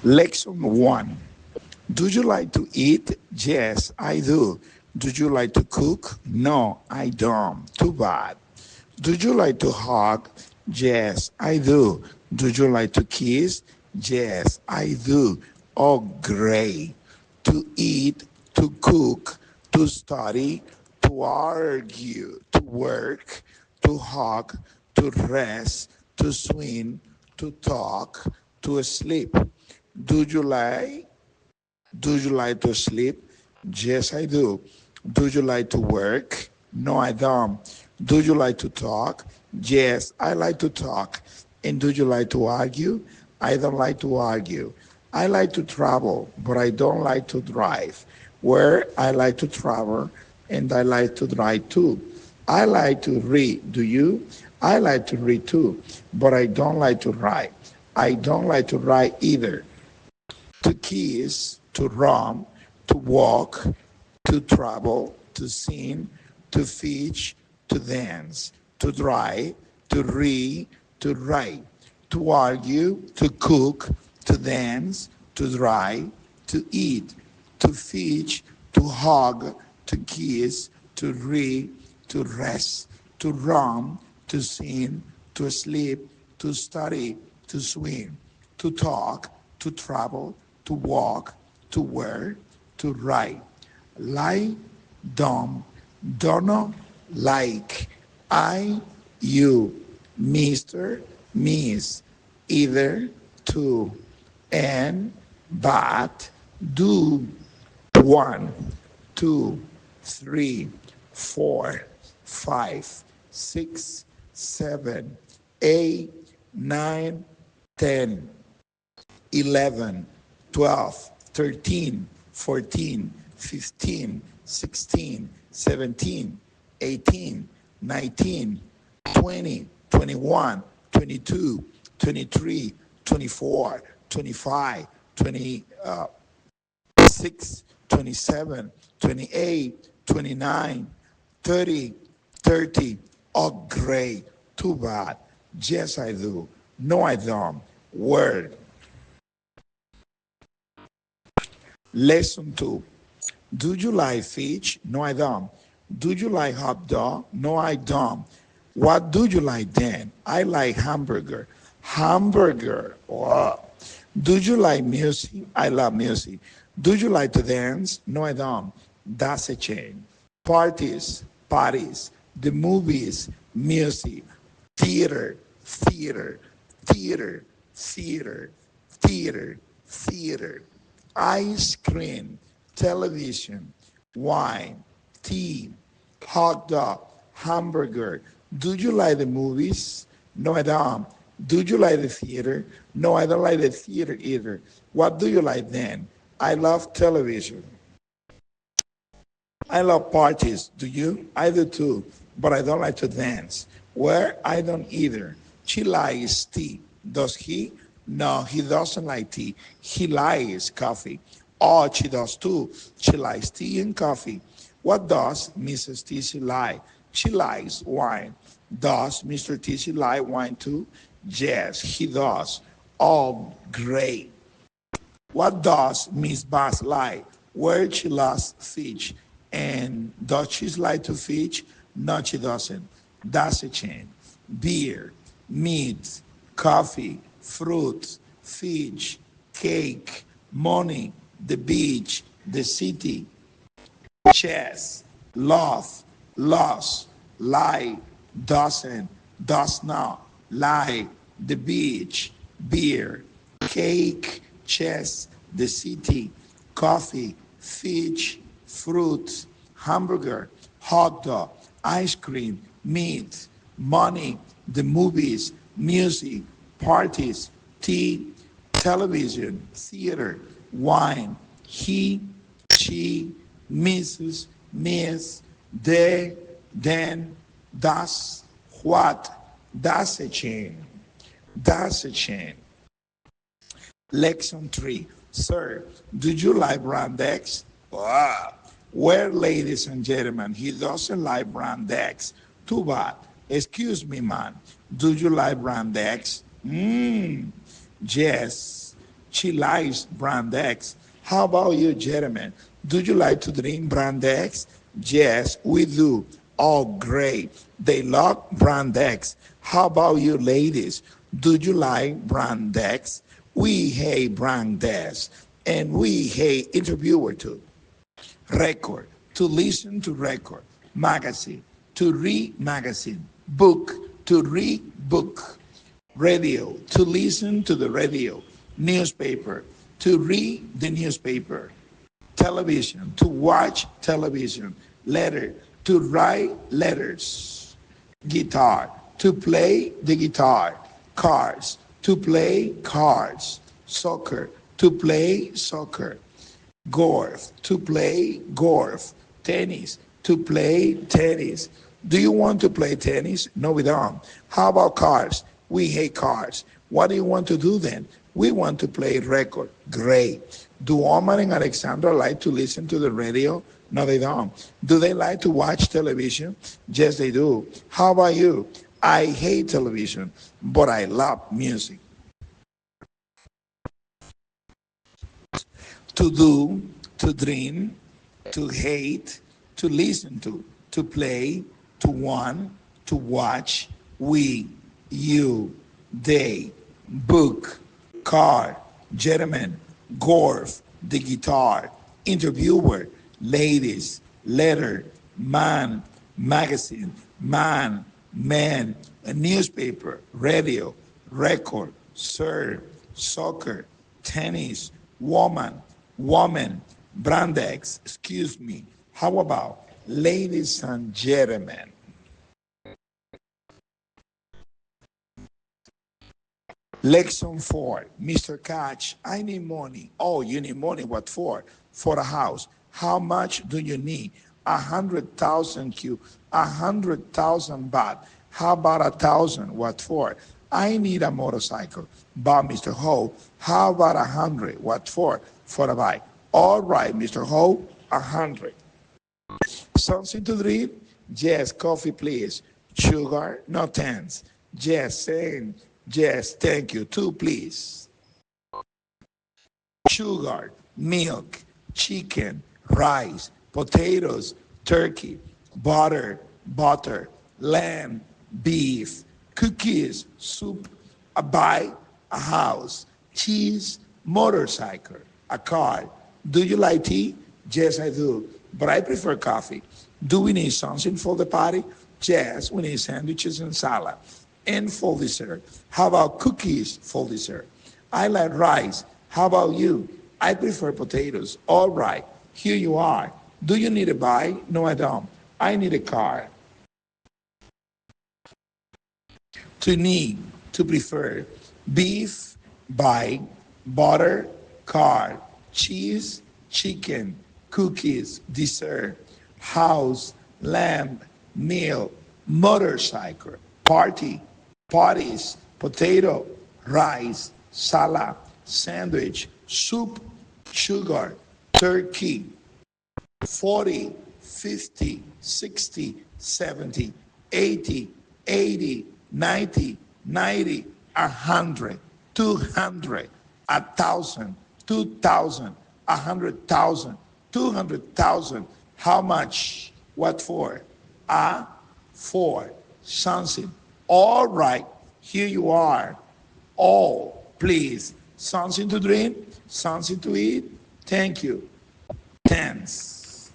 Lesson 1. Do you like to eat? Yes, I do. Do you like to cook? No, I don't. Too bad. Do you like to hug? Yes, I do. Do you like to kiss? Yes, I do. Oh, great. To eat, to cook, to study, to argue, to work, to hug, to rest, to swim, to talk, to sleep. Do you like? Do you like to sleep? Yes, I do. Do you like to work? No, I don't. Do you like to talk? Yes, I like to talk. And do you like to argue? I don't like to argue. I like to travel, but I don't like to drive. Where I like to travel and I like to drive too. I like to read. Do you? I like to read too, but I don't like to write. I don't like to write either. To kiss, to run, to walk, to travel, to sing, to fish, to dance, to drive, to read, to write, to argue, to cook, to dance, to drive, to eat, to fish, to hug, to kiss, to read, to rest, to run, to sing, to sleep, to study, to swim, to talk, to travel, to walk, to wear, to write. Lie, dumb, don't like, I, you, Mr., Miss, either, to, and, but, do, one, two, three, four, five, six, seven, eight, nine, 10, 11, 12, 13, 14, 15, 16, 17, 18, 19, 20, 21, 22, 23, 24, 25, 26, 27, 28, 29, 30, 30. Oh, great. Too bad. Yes, I do. No, I don't. Word. Lesson 2. Do you like fish? No, I don't. Do you like hot dog? No, I don't. What do you like then? I like hamburger. Hamburger. Wow. Do you like music? I love music. Do you like to dance? No, I don't. That's a chain. Parties, parties, the movies, music, theater, theater, theater, theater, theater, theater, ice cream, television, wine, tea, hot dog, hamburger. Do you like the movies? No, I don't. Do you like the theater? No, I don't like the theater either. What do you like then? I love television. I love parties. Do you? I do too. But I don't like to dance. Where? I don't either. She likes tea. Does he? No, he doesn't like tea. He likes coffee. Oh, she does too. She likes tea and coffee. What does Mrs. T like? She likes wine. Does Mr. T like wine too? Yes, he does. Oh, great. What does Miss Bass like? Where she loves fish. And does she like to fish? No, she doesn't. That's a chain. Beer, meat, coffee, fruit, fish, cake, money, the beach, the city, chess, love, loss, lie, doesn't, does not, lie, the beach, beer, cake, chess, the city, coffee, fish, fruit, hamburger, hot dog, ice cream, meat, money, the movies, music, parties, tea, television, theater, wine, he, she, Mrs., Miss, they, then, das, what, that's a chain. That's a chain. Lesson 3. Sir, do you like brand X? Wow. Well, ladies and gentlemen, he doesn't like brand X. Too bad. Excuse me, man. Do you like brand X? Yes. She likes brand X. How about you, gentlemen? Do you like to drink brand X? Yes, we do. Oh, great. They love brand X. How about you, ladies? Do you like brand X? We hate brand X. And we hate interviewer too. Record, to listen to record. Magazine, to read magazine. Book, to read book. Radio, to listen to the radio. Newspaper, to read the newspaper. Television, to watch television. Letter, to write letters. Guitar, to play the guitar. Cards, to play cards. Soccer, to play soccer. Golf, to play golf. Tennis, to play tennis. Do you want to play tennis? No, we don't. How about cars? We hate cars. What do you want to do then? We want to play record. Great. Do Omar and Alexandra like to listen to the radio? No, they don't. Do they like to watch television? Yes, they do. How about you? I hate television, but I love music. To do, to dream, to hate, to listen to play, to want, to watch, we, you, they, book, car, gentleman, golf, the guitar, interviewer, ladies, letter, man, magazine, man, man, a newspaper, radio, record, sir, soccer, tennis, woman, woman, brandex, excuse me. How about ladies and gentlemen? Lesson 4, Mr. Catch, I need money. Oh, you need money, what for? For a house. How much do you need? 100,000 Q, 100,000 baht. How about 1,000? What for? I need a motorcycle. But Mr. Ho, how about 100? What for? For a bike. All right, Mr. Ho, 100. Something to drink? Yes, coffee, please. Sugar? No thanks. Yes, same. Yes, thank you. 2, please. Sugar, milk, chicken, rice, potatoes, turkey, butter, lamb, beef, cookies, soup, a bike, a house, cheese, motorcycle, a car. Do you like tea? Yes, I do, but I prefer coffee. Do we need something for the party? Yes, we need sandwiches and salad. And for dessert, how about cookies for dessert? I like rice. How about you? I prefer potatoes. All right, here you are. Do you need a bike? No, I don't. I need a car. To need, to prefer, beef, bike, butter, car, cheese, chicken, cookies, dessert, house, lamb, meal, motorcycle, party, parties, potato, rice, salad, sandwich, soup, sugar, turkey, 40, 50, 60, 70, 80, 80, 90, 90, 100, 200, 1,000, 2,000, 100,000, 200,000. How much? What for? For something. All right, here you are. All, please. Something to drink, something to eat. Thank you. Thanks.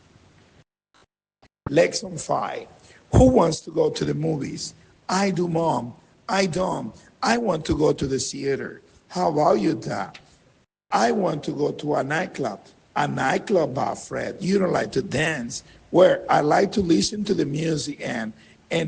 Lesson 5. Who wants to go to the movies? I do, Mom. I don't. I want to go to the theater. How about you, Dad? I want to go to a nightclub. A nightclub, Fred. You don't like to dance. Where I like to listen to the music and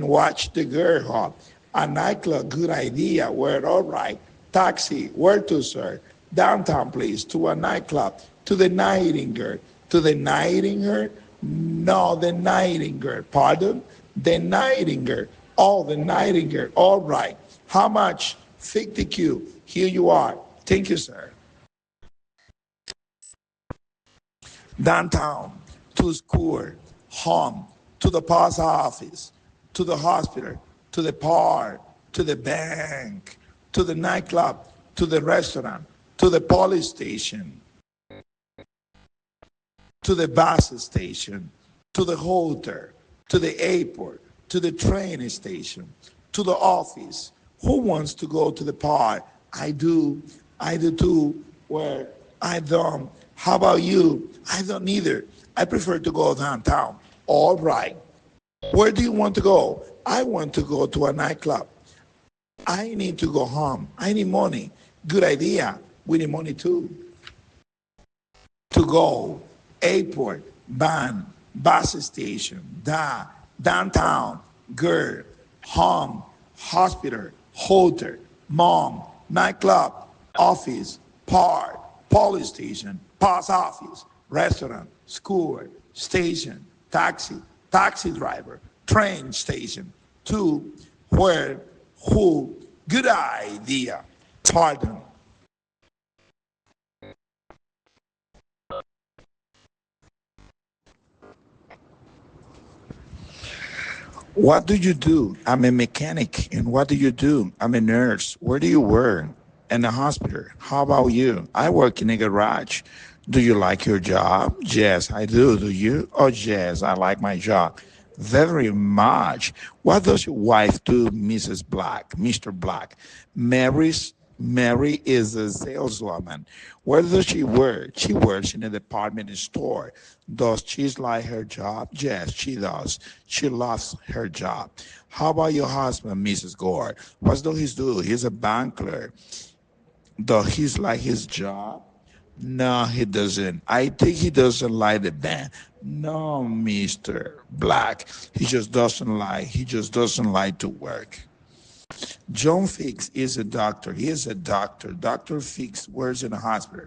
watch the girl hop. A nightclub, good idea. Where, all right. Taxi, where to, sir? Downtown, please. To a nightclub. To the Nightingale. To the Nightingale? No, the Nightingale. Pardon? The Nightingale. Oh, the Nightingale. All right. How much? 50 Q. Here you are. Thank you, sir. Downtown, to school, home, to the post office, to the hospital, to the park, to the bank, to the nightclub, to the restaurant, to the police station, to the bus station, to the hotel, to the airport, to the train station, to the office. Who wants to go to the park? I do. I do too. Where I don't. How about you? I don't either. I prefer to go downtown. All right. Where do you want to go? I want to go to a nightclub. I need to go home. I need money. Good idea. We need money too. To go, airport, van, bus station, downtown, girl, home, hospital, hotel, mom, nightclub, office, park, police station, post office, restaurant, school, station, taxi driver, train station, to, where, who, good idea, pardon. What do you do? I'm a mechanic. And what do you do? I'm a nurse. Where do you work? In the hospital. How about you? I work in a garage. Do you like your job? Yes, I do. Do you? Oh, yes, I like my job very much. What does your wife do, Mrs. Black, Mr. Black? Mary is a saleswoman. Where does she work? She works in a department store. Does she like her job? Yes, she does. She loves her job. How about your husband, Mrs. Gore? What does he do? He's a banker. Does he like his job? No, he doesn't. I think he doesn't like the band. No, Mr. Black. He just doesn't like to work. John Fix is a doctor. He is a doctor. Dr. Fix works in a hospital.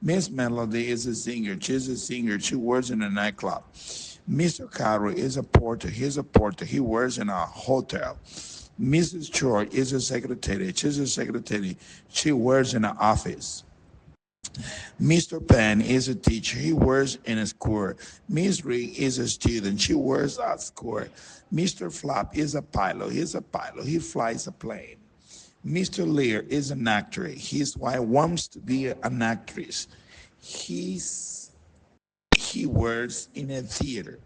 Miss Melody is a singer. She's a singer. She works in a nightclub. Mr. Caro is a porter. He's a porter. He works in a hotel. Mrs. Choi is a secretary. She's a secretary. She works in an office. Mr. Pan is a teacher. He works in a school. Miss Rig is a student. She works at school. Mr. Flap is a pilot. He's a pilot. He flies a plane. Mr. Lear is an actor. His wife wants to be an actress. He's he works in a theater.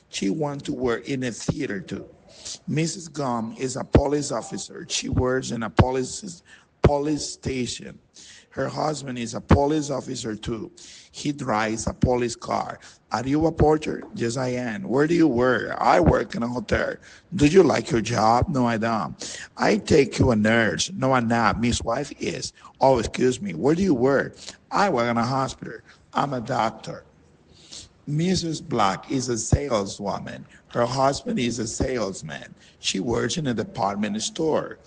She wants to work in a theater too. Mrs. Gum is a police officer. She works in a police station. Her husband is a police officer too. He drives a police car. Are you a porter? Yes, I am. Where do you work? I work in a hotel. Do you like your job? No, I don't. I take you a nurse. No, I'm not. Miss Wife is. Oh, excuse me. Where do you work? I work in a hospital. I'm a doctor. Mrs. Black is a saleswoman. Her husband is a salesman. She works in a department store.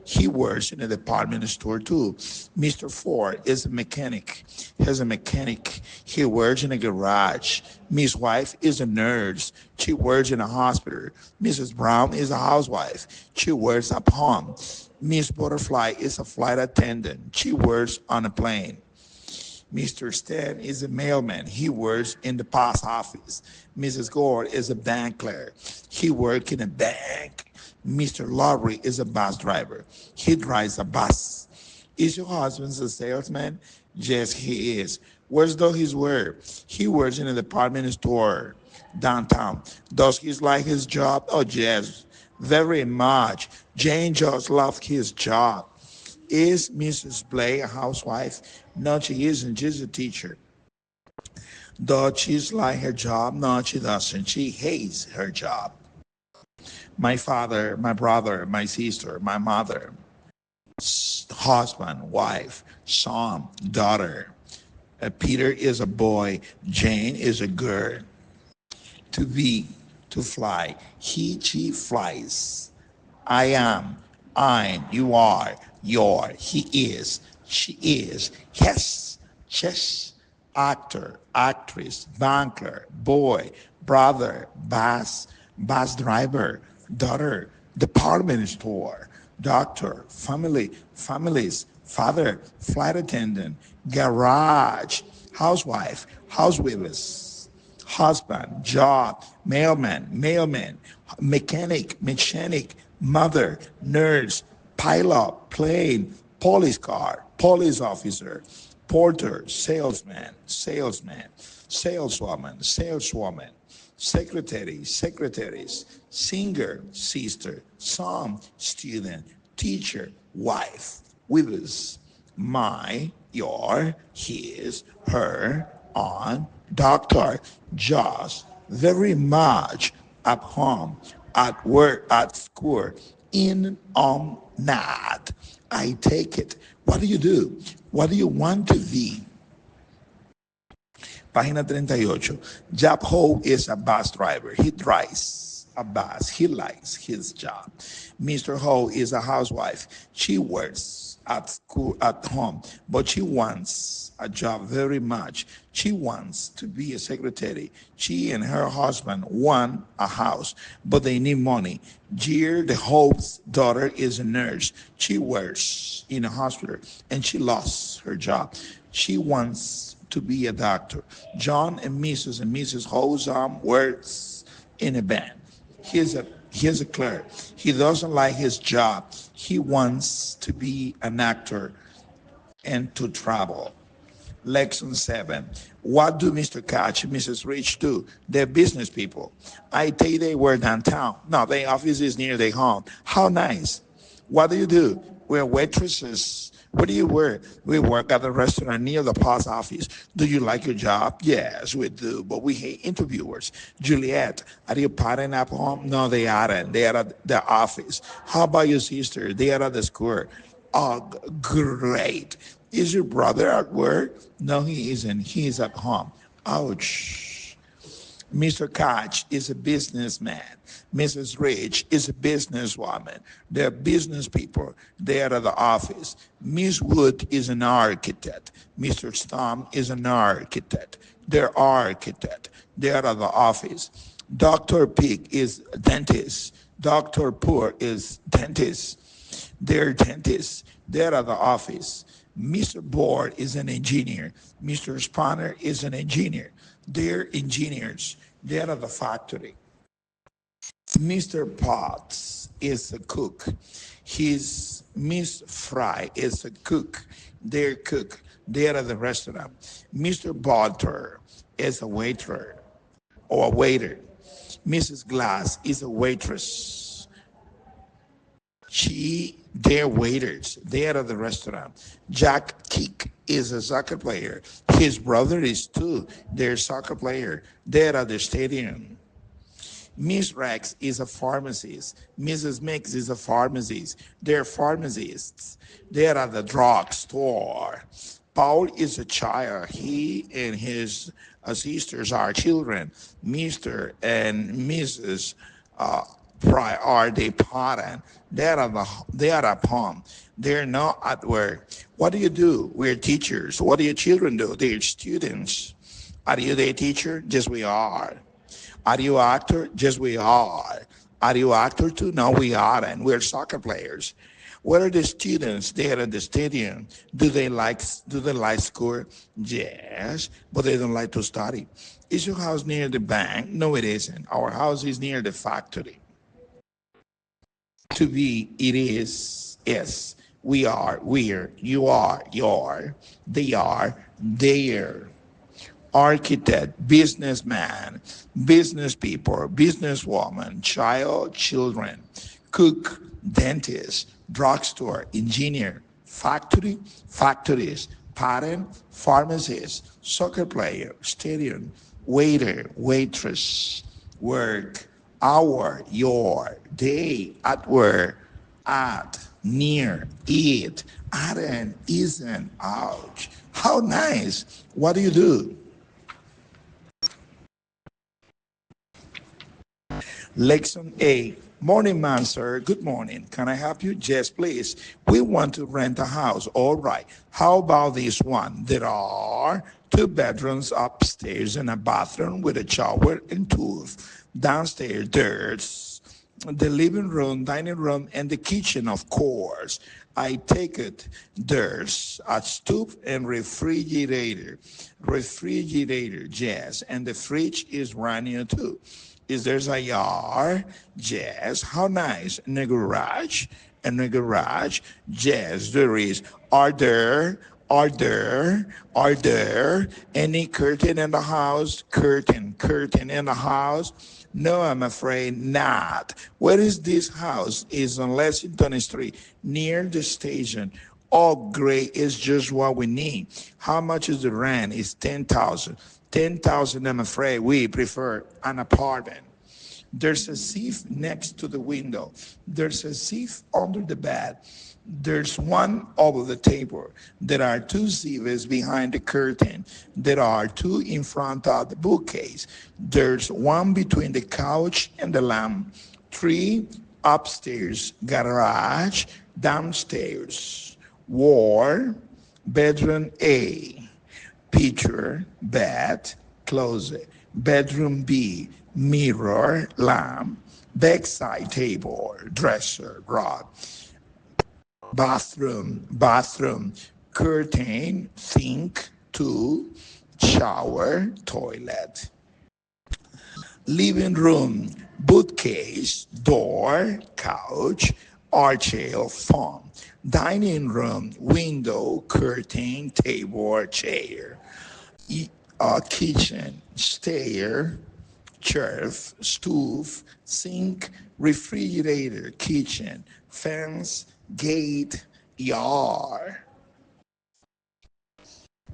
He works in a department store too. Mr. Ford is a mechanic. He's a mechanic. He works in a garage. Miss Wife is a nurse. She works in a hospital. Mrs. Brown is a housewife. She works at home. Miss Butterfly is a flight attendant. She works on a plane. Mr. Stan is a mailman. He works in the post office. Mrs. Gore is a bank clerk. He works in a bank. Mr. Lowry is a bus driver. He drives a bus. Is your husband a salesman? Yes, he is. Where's does his work? He works in a department store downtown. Does he like his job? Oh, yes, very much. Jane just loves his job. Is Mrs. Blake a housewife? No, she isn't. She's a teacher. Does she like her job? No, she doesn't. She hates her job. My father, my brother, my sister, my mother, husband, wife, son, daughter. Peter is a boy. Jane is a girl. To be, to fly. He, she flies. I am, I'm, you are, your, he is, she is, yes, chess, actor, actress, banker, boy, brother, bus driver, daughter, department store, doctor, families, father, flight attendant, garage, housewife, housewives, husband, job, mailman, mechanic, mother, nurse, pilot, plane, police car, police officer, porter, salesman, saleswoman, secretary, secretaries, singer, sister, son, student, teacher, wife, with us, my, your, his, her, on, doctor, just, very much, at home, at work, at school, in, on, not. I take it. What do you do? What do you want to be? Página 38. Jab Ho is a bus driver. He drives a bus. He likes his job. Mr. Ho is a housewife. She works at school, at home, but she wants a job very much. She wants to be a secretary. She and her husband want a house, but they need money. Jeer, the Ho's daughter, is a nurse. She works in a hospital and she lost her job. She wants to be a doctor. John and Mrs. Ho's works in a band. He's a clerk. He doesn't like his job. He wants to be an actor and to travel. Lesson 7. What do Mr. Catch and Mrs. Rich do? They're business people. I think they were downtown. No, their office is near their home. How nice. What do you do? We're waitresses. What do you work? We work at a restaurant near the post office. Do you like your job? Yes, we do, but we hate interviewers. Juliet, are you partying at home? No, they aren't. They are at the office. How about your sister? They are at the school. Oh, great. Is your brother at work? No, he isn't. He is at home. Ouch. Mr. Koch is a businessman. Mrs. Rich is a businesswoman. They're business people. They're at the office. Miss Wood is an architect. Mr. Storm is an architect. They're architect. They're at the office. Dr. Pig is a dentist. Dr. Poor is dentist. They're dentists. They're at the office. Mr. Board is an engineer. Mr. Spanner is an engineer. They're engineers. They're at the factory. Mr. Potts is a cook. His Miss Fry is a cook. They're cook. They're at the restaurant. Mr. Butter is a waiter or a waiter. Mrs. Glass is a waitress. They're waiters. They're at the restaurant. Jack Keek is a soccer player. His brother is too. They're soccer player. They're at the stadium. Miss Rex is a pharmacist. Mrs. Mix is a pharmacist. They're pharmacists. They're at the drugstore. Paul is a child. He and his sisters are children. Mr. and Mrs. Fry are the parent. They are at home. They're not at work. What do you do? We're teachers. What do your children do? They're students. Are you their teacher? Yes, we are. Are you actor? Yes, we are. Are you actor too? No, we aren't. We're soccer players. What are the students there at the stadium? Do they like school? Yes, but they don't like to study. Is your house near the bank? No, it isn't. Our house is near the factory. To be, it is, yes. We are, we're, you are, your, they are, their. Architect, businessman, business people, businesswoman, child, children, cook, dentist, drugstore, engineer, factory, factories, parent, pharmacist, soccer player, stadium, waiter, waitress, work, hour, your, day, at work, at, near, eat, aren't, isn't, ouch. How nice. What do you do? Lesson 8. Morning, man, sir. Good morning. Can I help you? Yes, please. We want to rent a house. All right. How about this one? There are 2 bedrooms upstairs and a bathroom with a shower and tools. Downstairs, there's the living room, dining room, and the kitchen, of course. I take it there's a stove and refrigerator. Refrigerator, yes. And the fridge is running too. Is there a yard? Yes. How nice. And a garage in the garage? Yes, there is. Are there any curtain in the house? Curtain in the house? No, I'm afraid not. Where is this house? Is on Lexington Street, near the station. Oh, great! It's just what we need. How much is the rent? It's 10,000. 10,000. I'm afraid we prefer an apartment. There's a sieve next to the window. There's a sieve under the bed. There's one over the table. There are two sieves behind the curtain. There are two in front of the bookcase. There's one between the couch and the lamp. Three upstairs, garage, downstairs, wall, bedroom A, picture, bed, closet, bedroom B, mirror, lamp, bedside table, dresser, rug, bathroom, curtain, sink, tub, shower, toilet, living room, bookcase, door, couch, armchair, phone, dining room, window, curtain, table, chair, kitchen, stair, shelf, stove, sink, refrigerator, kitchen, fence, gate, yard.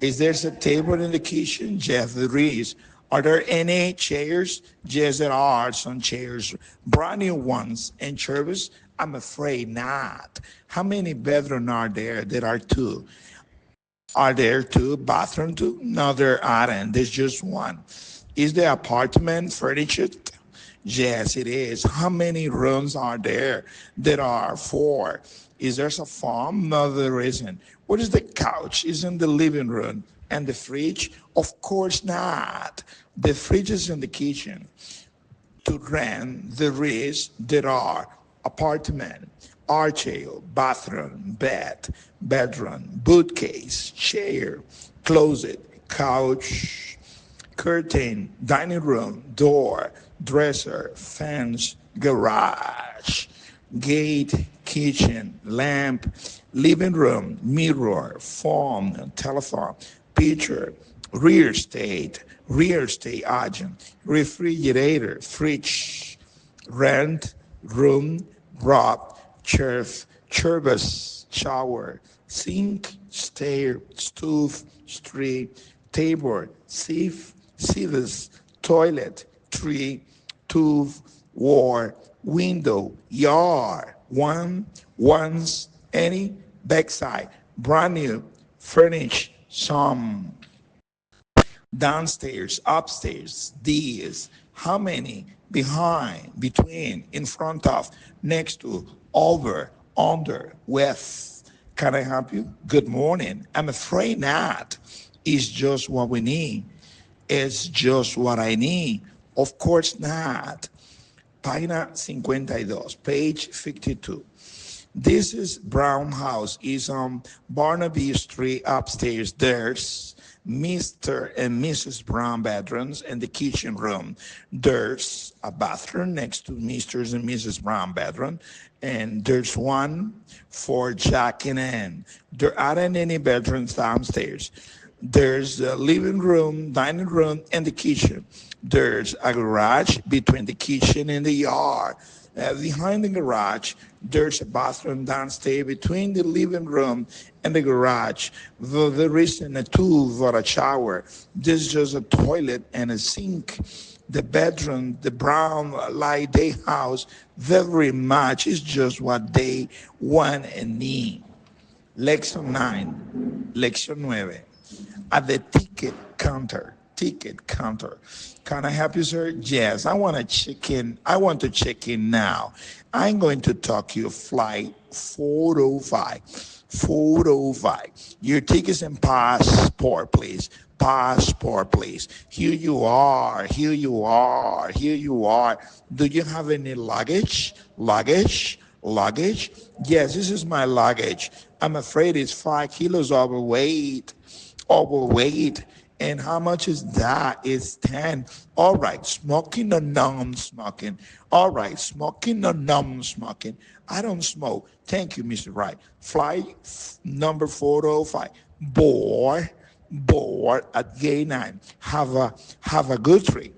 Is there a table in the kitchen? Yes, there is. Are there any chairs? Yes, there are some chairs, brand new ones. And chairs? I'm afraid not. How many bedrooms are there? There are two. Are there two bathrooms too? No, there aren't. There's just one. Is the apartment furnished? Yes, it is. How many rooms are there? There are four. Is there a farm? No, there isn't. What is the couch? Is in the living room. And the fridge? Of course not. The fridge is in the kitchen. To rent, there are apartment, armchair, bathroom, bed, bedroom, bookcase, chair, closet, couch, curtain, dining room, door, dresser, fence, garage, gate, kitchen, lamp, living room, mirror, phone, telephone, picture, real estate agent, refrigerator, fridge, rent, room, rug, chef, service, shower, sink, stair, stove, street, table, sieve, sieves, toilet, tree, tube, wall, window, yard, once, any, backside, brand new, furnished, some, downstairs, upstairs, these, how many, behind, between, in front of, next to, over, under, with. Can I help you? Good morning. I'm afraid not. It's just what we need. It's just what I need. Of course not. Página 52, page 52. This is Brown House. Is on Barnaby Street upstairs. There's Mr. and Mrs. Brown bedrooms and the kitchen room. There's a bathroom next to Mr. and Mrs. Brown bedroom. And there's one for Jack and Ann. There aren't any bedrooms downstairs. There's a living room, dining room, and the kitchen. There's a garage between the kitchen and the yard. Behind the garage, there's a bathroom downstairs between the living room and the garage. There isn't a tub or a shower. There's just a toilet and a sink. The bedroom, the brown light day house, very much is just what they want and need. Lección 9, lección 9. At the ticket counter. Can I help you, sir? Yes, I want to check in. I want to check in now. I'm going to talk you flight 405. 405. Your tickets and passport, please. Passport, please. Here you are. Do you have any luggage? Luggage? Yes, this is my luggage. I'm afraid it's 5 kilos overweight. And how much is that? It's 10. All right, smoking or non-smoking? All right, smoking or non-smoking? I don't smoke. Thank you, Mr. Right. Flight number 405. Board at gate 9. Have a good trip.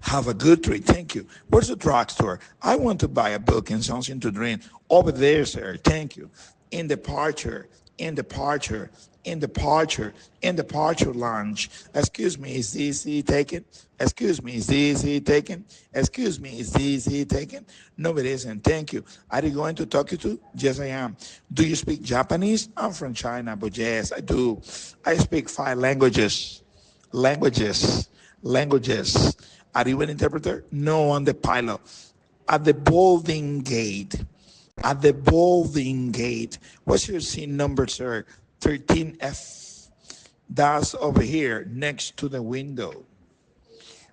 Have a good trip. Thank you. Where's the drugstore? I want to buy a book and something to drink. Over there, sir. Thank you. In departure, in departure, in departure, in departure lounge. Excuse me, is this seat taken? Excuse me, is this seat taken? Excuse me, is this seat taken? No, it isn't. Thank you. Are you going to Tokyo too? Yes, I am. Do you speak Japanese? I'm from China, but yes, I do. I speak 5 languages. Languages. Are you an interpreter? No, I'm the pilot. At the boarding gate. At the boarding gate. What's your seat number, sir? 13F. That's over here next to the window.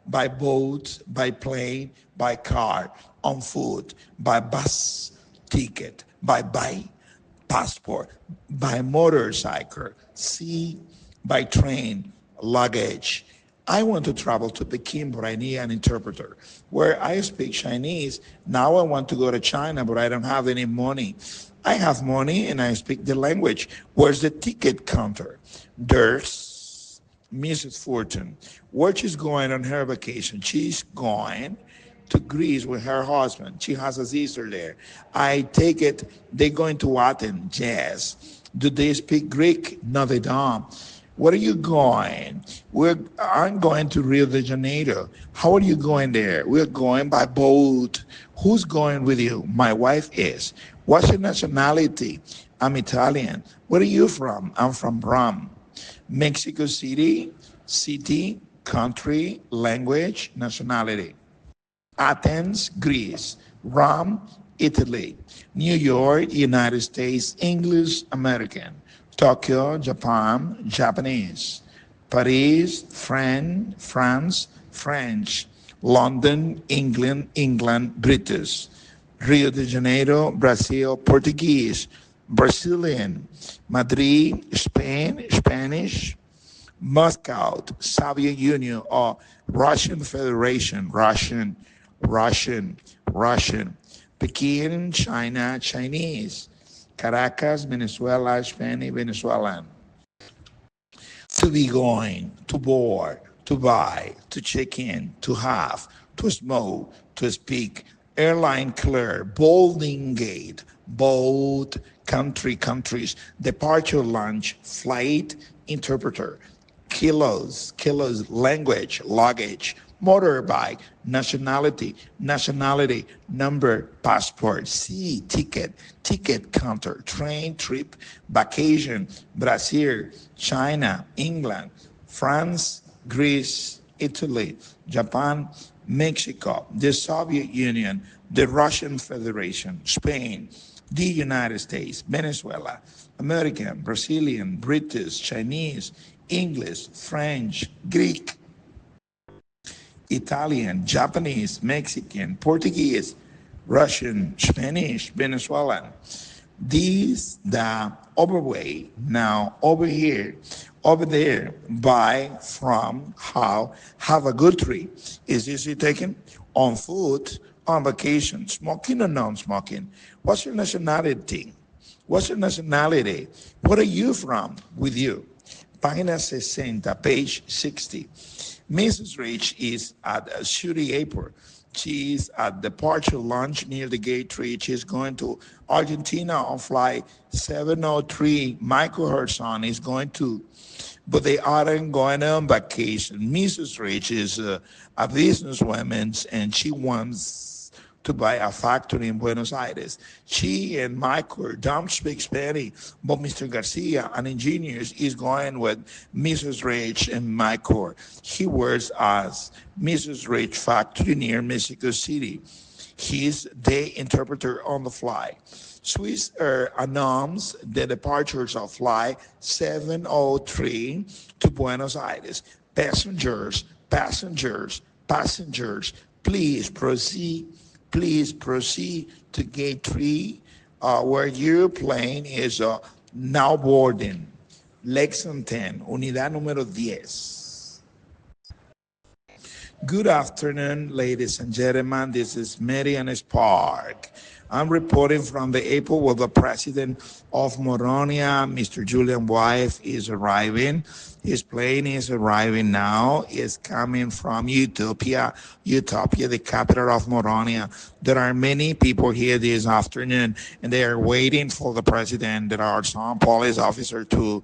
By boat, by plane, by car, on foot, by bus ticket, by bike, passport, by motorcycle, sea, by train, luggage. I want to travel to Peking, but I need an interpreter. Where I speak Chinese, now I want to go to China, but I don't have any money. I have money and I speak the language. Where's the ticket counter? There's Mrs. Fortune. Where she's going on her vacation? She's going to Greece with her husband. She has a sister there. I take it they're going to Athens. Yes. Do they speak Greek? No, they don't. Where are you going? I'm going to Rio de Janeiro. How are you going there? We're going by boat. Who's going with you? My wife is. What's your nationality? I'm Italian. Where are you from? I'm from Rome. Mexico city, country, language, nationality. Athens, Greece. Rome, Italy. New York, United States, English, American. Tokyo, Japan, Japanese. Paris, France, French. London, England, British. Rio de Janeiro, Brazil, Portuguese. Brazilian. Madrid, Spain, Spanish. Moscow, Soviet Union, or Russian Federation, Russian. Peking, China, Chinese. Caracas, Venezuela, Spanish, Venezuelan. To be going, to board, to buy, to check in, to have, to smoke, to speak. Airline clear, boarding gate, boat, countries, departure lounge, flight, interpreter, kilos, language, luggage, motorbike, nationality, number, passport, sea, ticket counter, train, trip, vacation, Brazil, China, England, France, Greece, Italy, Japan, Mexico, the Soviet Union, the Russian Federation, Spain, the United States, Venezuela, American, Brazilian, British, Chinese, English, French, Greek, Italian, Japanese, Mexican, Portuguese, Russian, Spanish, Venezuelan. These the overweight now over here, over there, buy from how have a good trip. Is this you taken on foot, on vacation, smoking or non-smoking? What's your nationality? What's your nationality? What are you from with you? Página 60, page 60. Mrs. Rich is at Shuri Airport. She's at departure lounge near the gate 3. She's going to Argentina on flight 703. Michael, her son, is going to, but they aren't going on vacation. Mrs. Rich is a businesswoman and she wants to buy a factory in Buenos Aires. She and Michael don't speak Spanish, but Mr. Garcia, an engineer, is going with Mrs. Rich and Michael. He works as Mrs. Rich factory near Mexico City. He's the interpreter on the fly. Swiss Air announced the departures of flight 703 to Buenos Aires. Passengers, please proceed to gate 3, where your plane is now boarding. Lección 10, unidad número 10. Good afternoon, ladies and gentlemen. This is Marian Spark. I'm reporting from the airport where the president of Moronia, Mr. Julian Wife, is arriving. His plane is arriving now. It's coming from Utopia, the capital of Moronia. There are many people here this afternoon, and they are waiting for the president. There are some police officers too.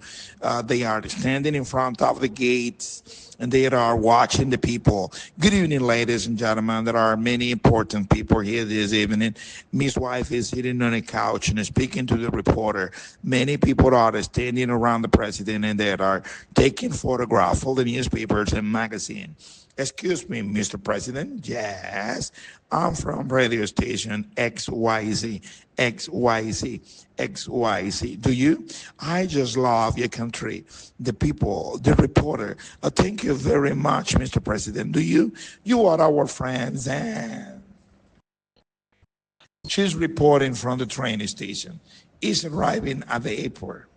They are standing in front of the gates and they are watching the people. Good evening, ladies and gentlemen. There are many important people here this evening. Miss Wife is sitting on a couch and speaking to the reporter. Many people are standing around the president and they are taking photographs for the newspapers and magazines. Excuse me, Mr. President. Yes, I'm from radio station XYZ, XYZ, XYZ. Do you? I just love your country, the people, the reporter. Thank you very much, Mr. President. Do you? You are our friends. And she's reporting from the train station. He's arriving at the airport.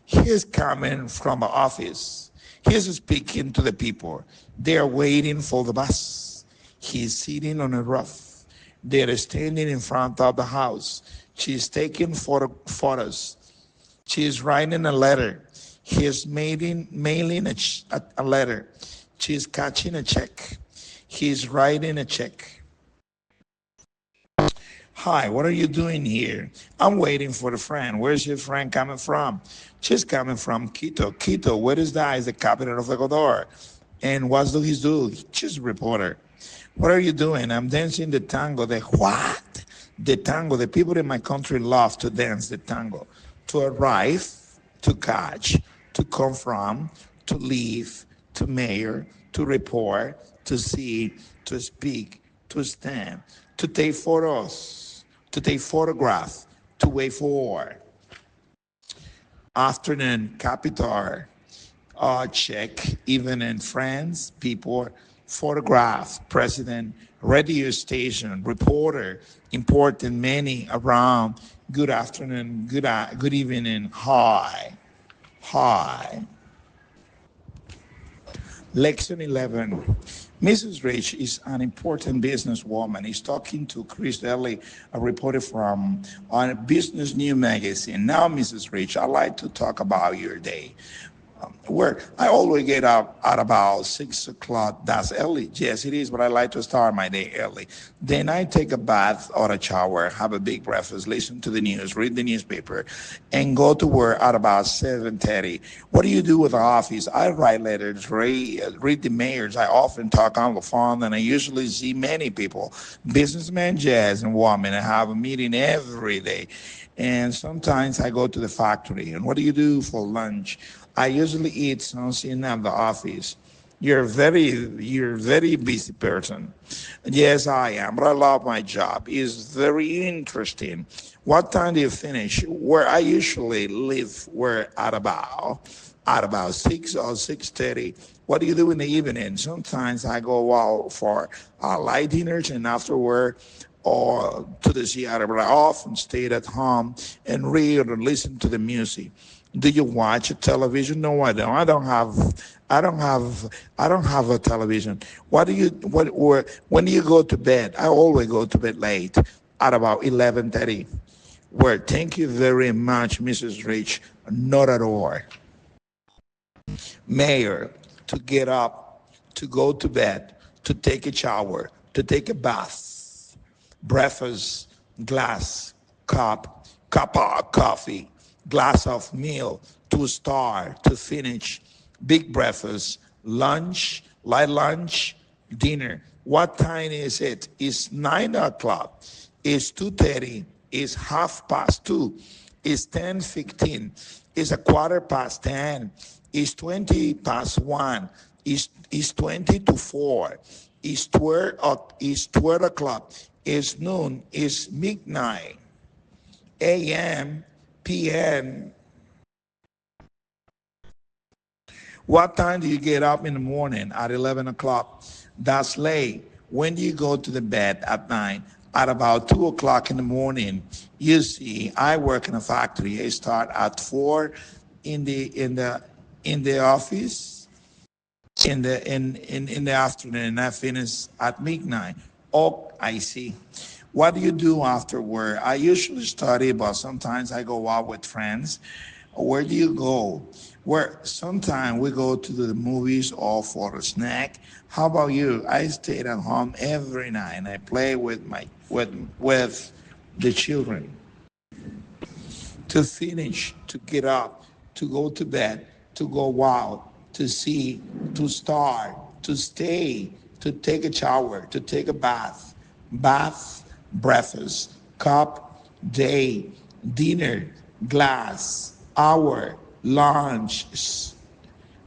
He's coming from the office. He's speaking to the people. They are waiting for the bus. He's sitting on a roof. They're standing in front of the house. She's taking photos. She's writing a letter. He's mailing a letter. She's catching a check. He's writing a check. Hi, what are you doing here? I'm waiting for the friend. Where's your friend coming from? She's coming from Quito. Quito, where is that? Is the capital of Ecuador. And what do he do? She's a reporter. What are you doing? I'm dancing the tango. The what? The tango. The people in my country love to dance the tango. To arrive, to catch, to come from, to leave, to mayor, to report, to see, to speak, to stand, to take photos, to take photographs, to wait for. Afternoon, capital, check, even in France, people photograph, president, radio station, reporter, important many around. Good afternoon, good evening, hi, hi. Lesson 11. Mrs. Rich is an important businesswoman. He's talking to Chris Daly, a reporter from on a Business News magazine. Now, Mrs. Rich, I'd like to talk about your day. Where I always get up at about 6 o'clock. That's early. Yes, it is, but I like to start my day early. Then I take a bath or a shower, have a big breakfast, listen to the news, read the newspaper, and go to work at about 7:30. What do you do with the office? I write letters, read the mayors. I often talk on the phone, and I usually see many people, businessmen, jazz, and women. I have a meeting every day. And sometimes I go to the factory. And what do you do for lunch? I usually eat something at the office. You're very busy person. Yes, I am, but I love my job. It's very interesting. What time do you finish? Where I usually live, where at about 6 or 6:30. What do you do in the evening? Sometimes I go out for light dinners and afterward or to the theater, but I often stayed at home and read or listen to the music. Do you watch television? No, I don't. I don't have, I don't have a television. Or when do you go to bed? I always go to bed late at about 11:30. Well, thank you very much, Mrs. Rich. Not at all. Mayor, to get up, to go to bed, to take a shower, to take a bath, breakfast, glass, cup of coffee, glass of milk, to start, to finish, big breakfast, lunch, light lunch, dinner. What time is it? It's 9 o'clock. It's 2:30. It's 2:30. It's 10:15. It's a quarter past 10. It's 20 past 1. It's 20 to 4. It's 12 o'clock. It's noon. It's midnight. AM, PM. What time do you get up in the morning? At 11 o'clock. That's late. When do you go to the bed at night? At about 2 o'clock in the morning. You see, I work in a factory. I start at 4 in the office in the afternoon, and I finish at midnight. Oh, I see. What do you do after work? I usually study, but sometimes I go out with friends. Where do you go? Where sometimes we go to the movies or for a snack. How about you? I stayed at home every night and I play with the children to finish, to get up, to go to bed, to go out, to see, to start, to stay, to take a shower, to take a bath, breakfast, cup, day, dinner, glass, hour, lunch,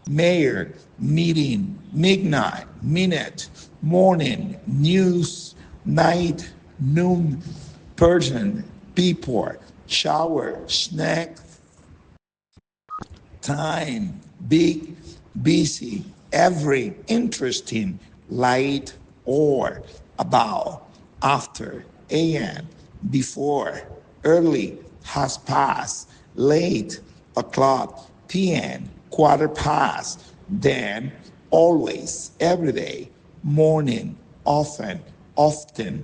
mayor, meeting, midnight, minute, morning, news, night, noon, person, people, shower, snack, time, big, busy, every, interesting, light, or, about, after, am, before, early, has passed, late, o'clock, p.m., quarter past, then, always, every day, morning, often,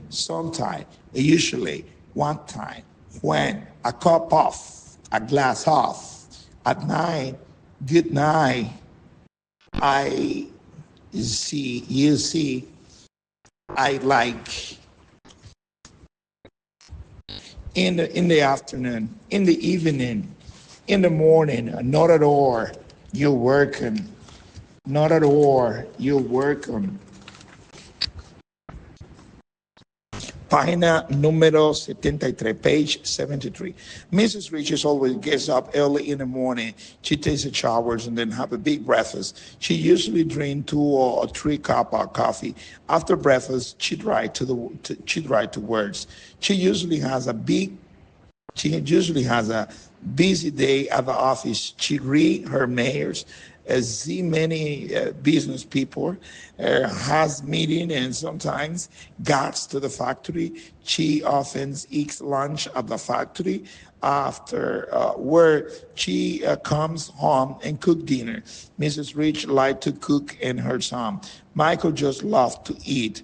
sometime, usually, one time, when, a cup of, a glass of, at night, good night, I see, you see, I like, in the afternoon, in the evening, in the morning, not at all, you're working, not at all, you're working. Página número 73, page 73. Mrs. Richards always gets up early in the morning. She takes a showers and then have a big breakfast. She usually drinks 2 or 3 cups of coffee. After breakfast, she'd write to words. She usually has a busy day at the office. She read her mails, see many business people, has meeting, and sometimes goes to the factory. She often eats lunch at the factory after where she comes home and cook dinner. Mrs. Rich liked to cook and her son. Michael just loved to eat.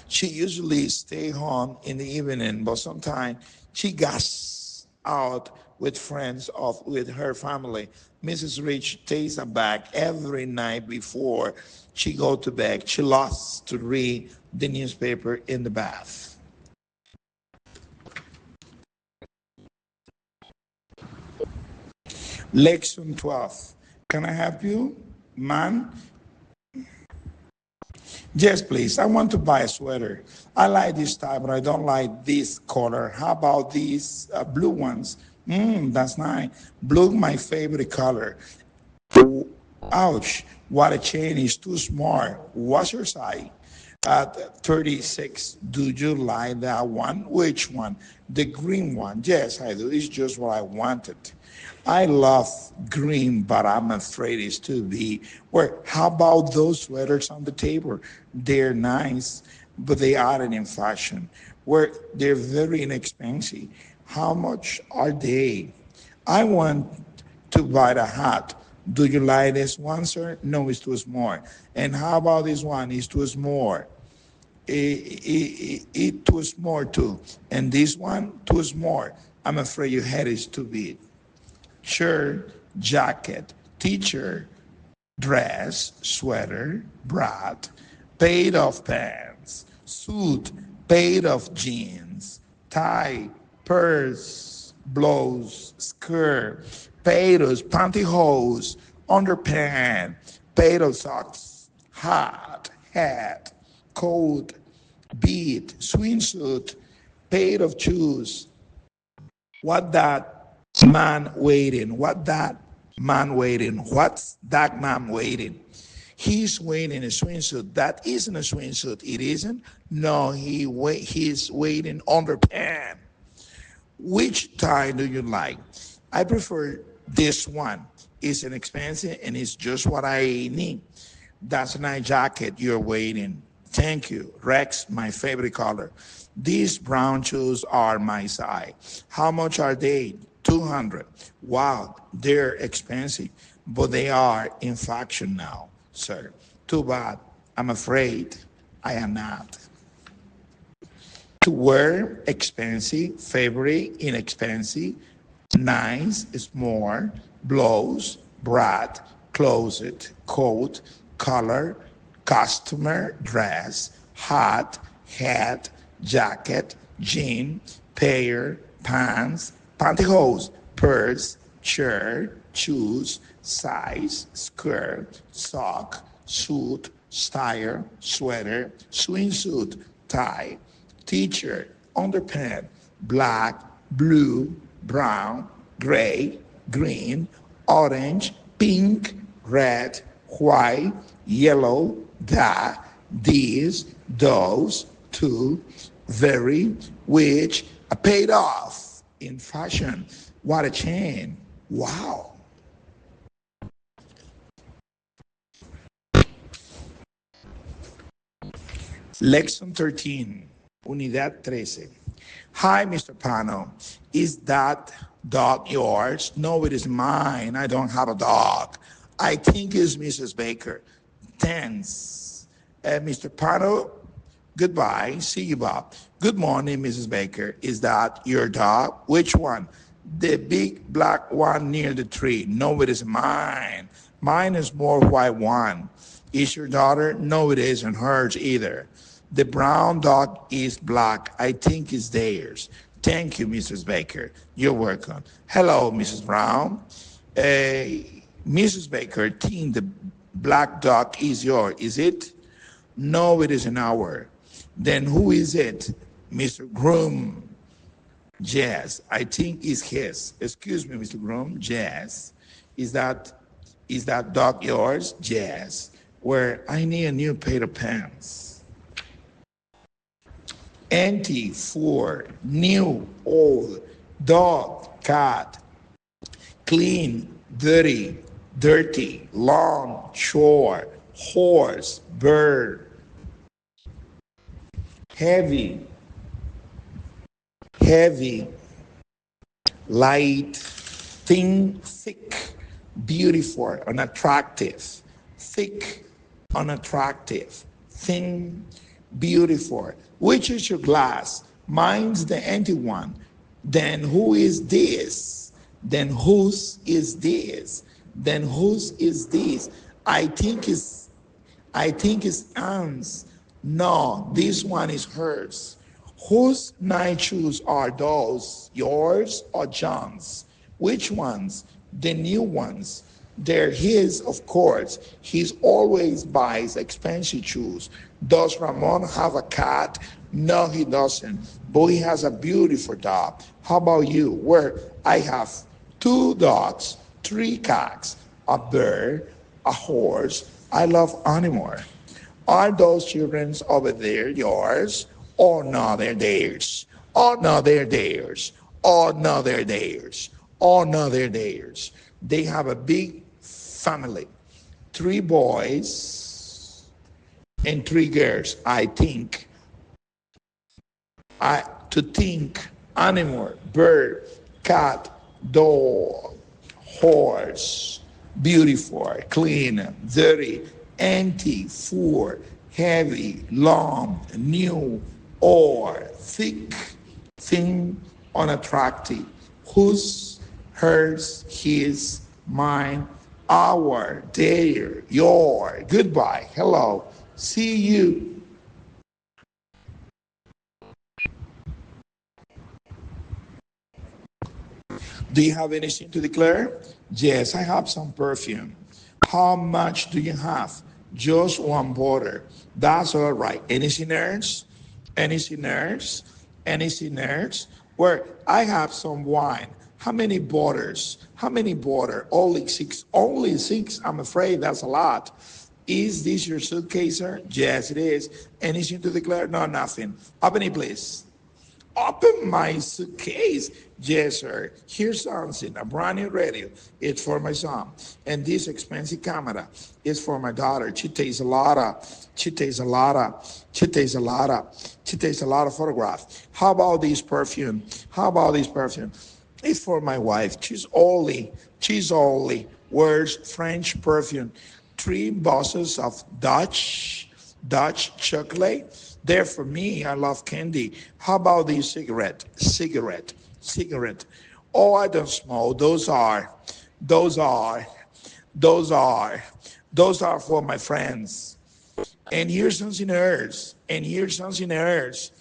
She usually stay home in the evening, but sometimes she goes out with friends of with her family. Mrs. Rich takes a bath every night before she go to bed. She loves to read the newspaper in the bath. Lesson 12. Can I help you, man? Yes, please. I want to buy a sweater. I like this type, but I don't like this color. How about these blue ones? That's nice. Blue, my favorite color. Ouch, what a chain is too small. What's your size? At 36. Do you like that one? Which one? The green one. Yes, I do. It's just what I wanted. I love green, but I'm afraid it's too big. Well, how about those sweaters on the table? They're nice, but they aren't in fashion. Where they're very inexpensive. How much are they? I want to buy the hat. Do you like this one, sir? No, it's too small. And how about this one? It's too small. It too small too. And this one, too small. I'm afraid your head is too big. Shirt, jacket, teacher, dress, sweater, brat, paid of pants, suit, paid of jeans, tie, purse, blouse, skirt, paidos, pantyhose, underpants, paid socks, hat, coat, beat, swimsuit, paid of shoes. What that man waiting? What that man waiting? What's that man waiting? He's waiting a swimsuit. That isn't a swimsuit. It isn't. No, he's waiting underpants. Which tie do you like? I prefer this one. It's inexpensive and it's just what I need. That's a nice jacket you're waiting. Thank you. Rex, my favorite color. These brown shoes are my size. How much are they? 200. Wow, they're expensive, but they are in fashion now, sir. Too bad. I'm afraid I am not. To wear, expensive, favorite, inexpensive, nice, small, blouse, brat, closet, coat, color, customer, dress, hat, jacket, jean, pair, pants, pantyhose, purse, shirt, shoes, size, skirt, sock, suit, style, sweater, swimsuit, tie, t-shirt, underpants, black, blue, brown, gray, green, orange, pink, red, white, yellow, that, these, those, to, very, which, paid off, in fashion. What a chain. Wow. Lesson 13, Unidad 13. Hi, Mr. Pano. Is that dog yours? No, it is mine. I don't have a dog. I think it's Mrs. Baker. Thanks. Mr. Pano, goodbye. See you, Bob. Good morning, Mrs. Baker. Is that your dog? Which one? The big black one near the tree. No, it is mine. Mine is more white one. Is your daughter? No, it isn't hers either. The brown dog is black. I think it's theirs. Thank you, Mrs. Baker. You're welcome. Hello, Mrs. Brown. Mrs. Baker, think the black dog is yours, is it? No, it isn't ours. Then who is it? Mr. Groom. Yes, I think it's his. Excuse me, Mr. Groom. Yes. Is that dog yours? Yes. Where I need a new pair of pants. Empty, for, new, old, dog, cat, clean, dirty, long, short, horse, bird, heavy, light, thin, thick, beautiful, unattractive, thick, unattractive, thin, beautiful. Which is your glass? Mine's the empty one. Then who is this? Then whose is this? Then whose is this? I think it's Anne's. No, this one is hers. Whose night shoes are those? Yours or John's? Which ones? The new ones. They're his, of course. He always buys expensive shoes. Does Ramon have a cat? No, he doesn't. But he has a beautiful dog. How about you? Where I have 2 dogs, 3 cats, a bird, a horse. I love animals. Are those children's over there yours? Oh no, they're theirs. Oh no, they're theirs. Oh no, they're theirs. Oh no, they're theirs. They have a big family. 3 boys and 3 girls, I think. To think animal, bird, cat, dog, horse, beautiful, clean, dirty, empty, full, heavy, long, new, or thick, thin, unattractive. Whose, hers, his, mine, our, their, your. Goodbye. Hello. See you. Do you have anything to declare? Yes, I have some perfume. How much do you have? Just 1 bottle. That's all right. Anything else? Anything else? Anything else? Where I have some wine. How many bottles? How many bottles? Only 6. Only 6. I'm afraid that's a lot. Is this your suitcase, sir? Yes, it is. Anything to declare? No, nothing. Open it, please. Open my suitcase. Yes, sir. Here's something, a brand new radio. It's for my son. And this expensive camera is for my daughter. She takes a lot of photographs. How about this perfume? How about this perfume? It's for my wife. She's only wears French perfume. 3 boxes of Dutch chocolate. There for me, I love candy. How about the cigarette? Oh, I don't smoke. Those are, those are, those are for my friends. And here's something else. And here's something else.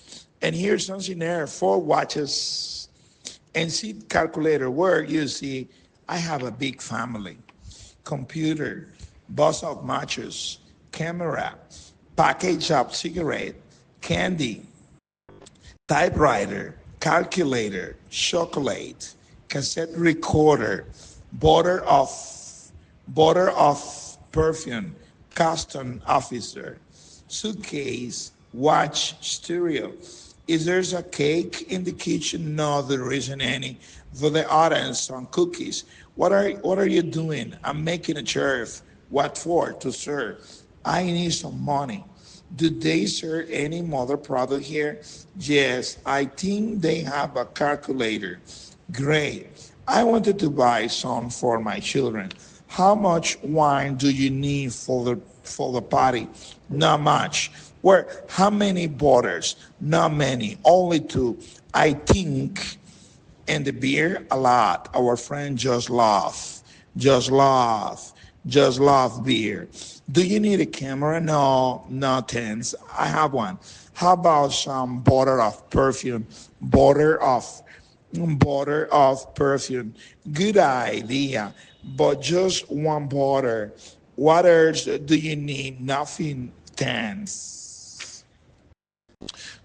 And here's something else. 4 watches and see calculator where you see I have a big family. Computer, box of matches, camera, package of cigarette, candy, typewriter, calculator, chocolate, cassette recorder, bottle of bottle of perfume, custom officer, suitcase, watch, stereo. Is there a cake in the kitchen? No, there isn't any. For the audience, some cookies. What are you doing? I'm making a sheriff. What for? To serve. I need some money. Do they serve any mother product here? Yes, I think they have a calculator. Great. I wanted to buy some for my children. How much wine do you need for the party? Not much. Where? How many bottles? Not many. Only 2. I think. And the beer, a lot. Our friend just laugh, just laugh beer. Do you need a camera? No, no thanks. I have one. How about some bottle of perfume? Bottle of perfume. Good idea, but just one bottle. What else do you need? Nothing. Thanks.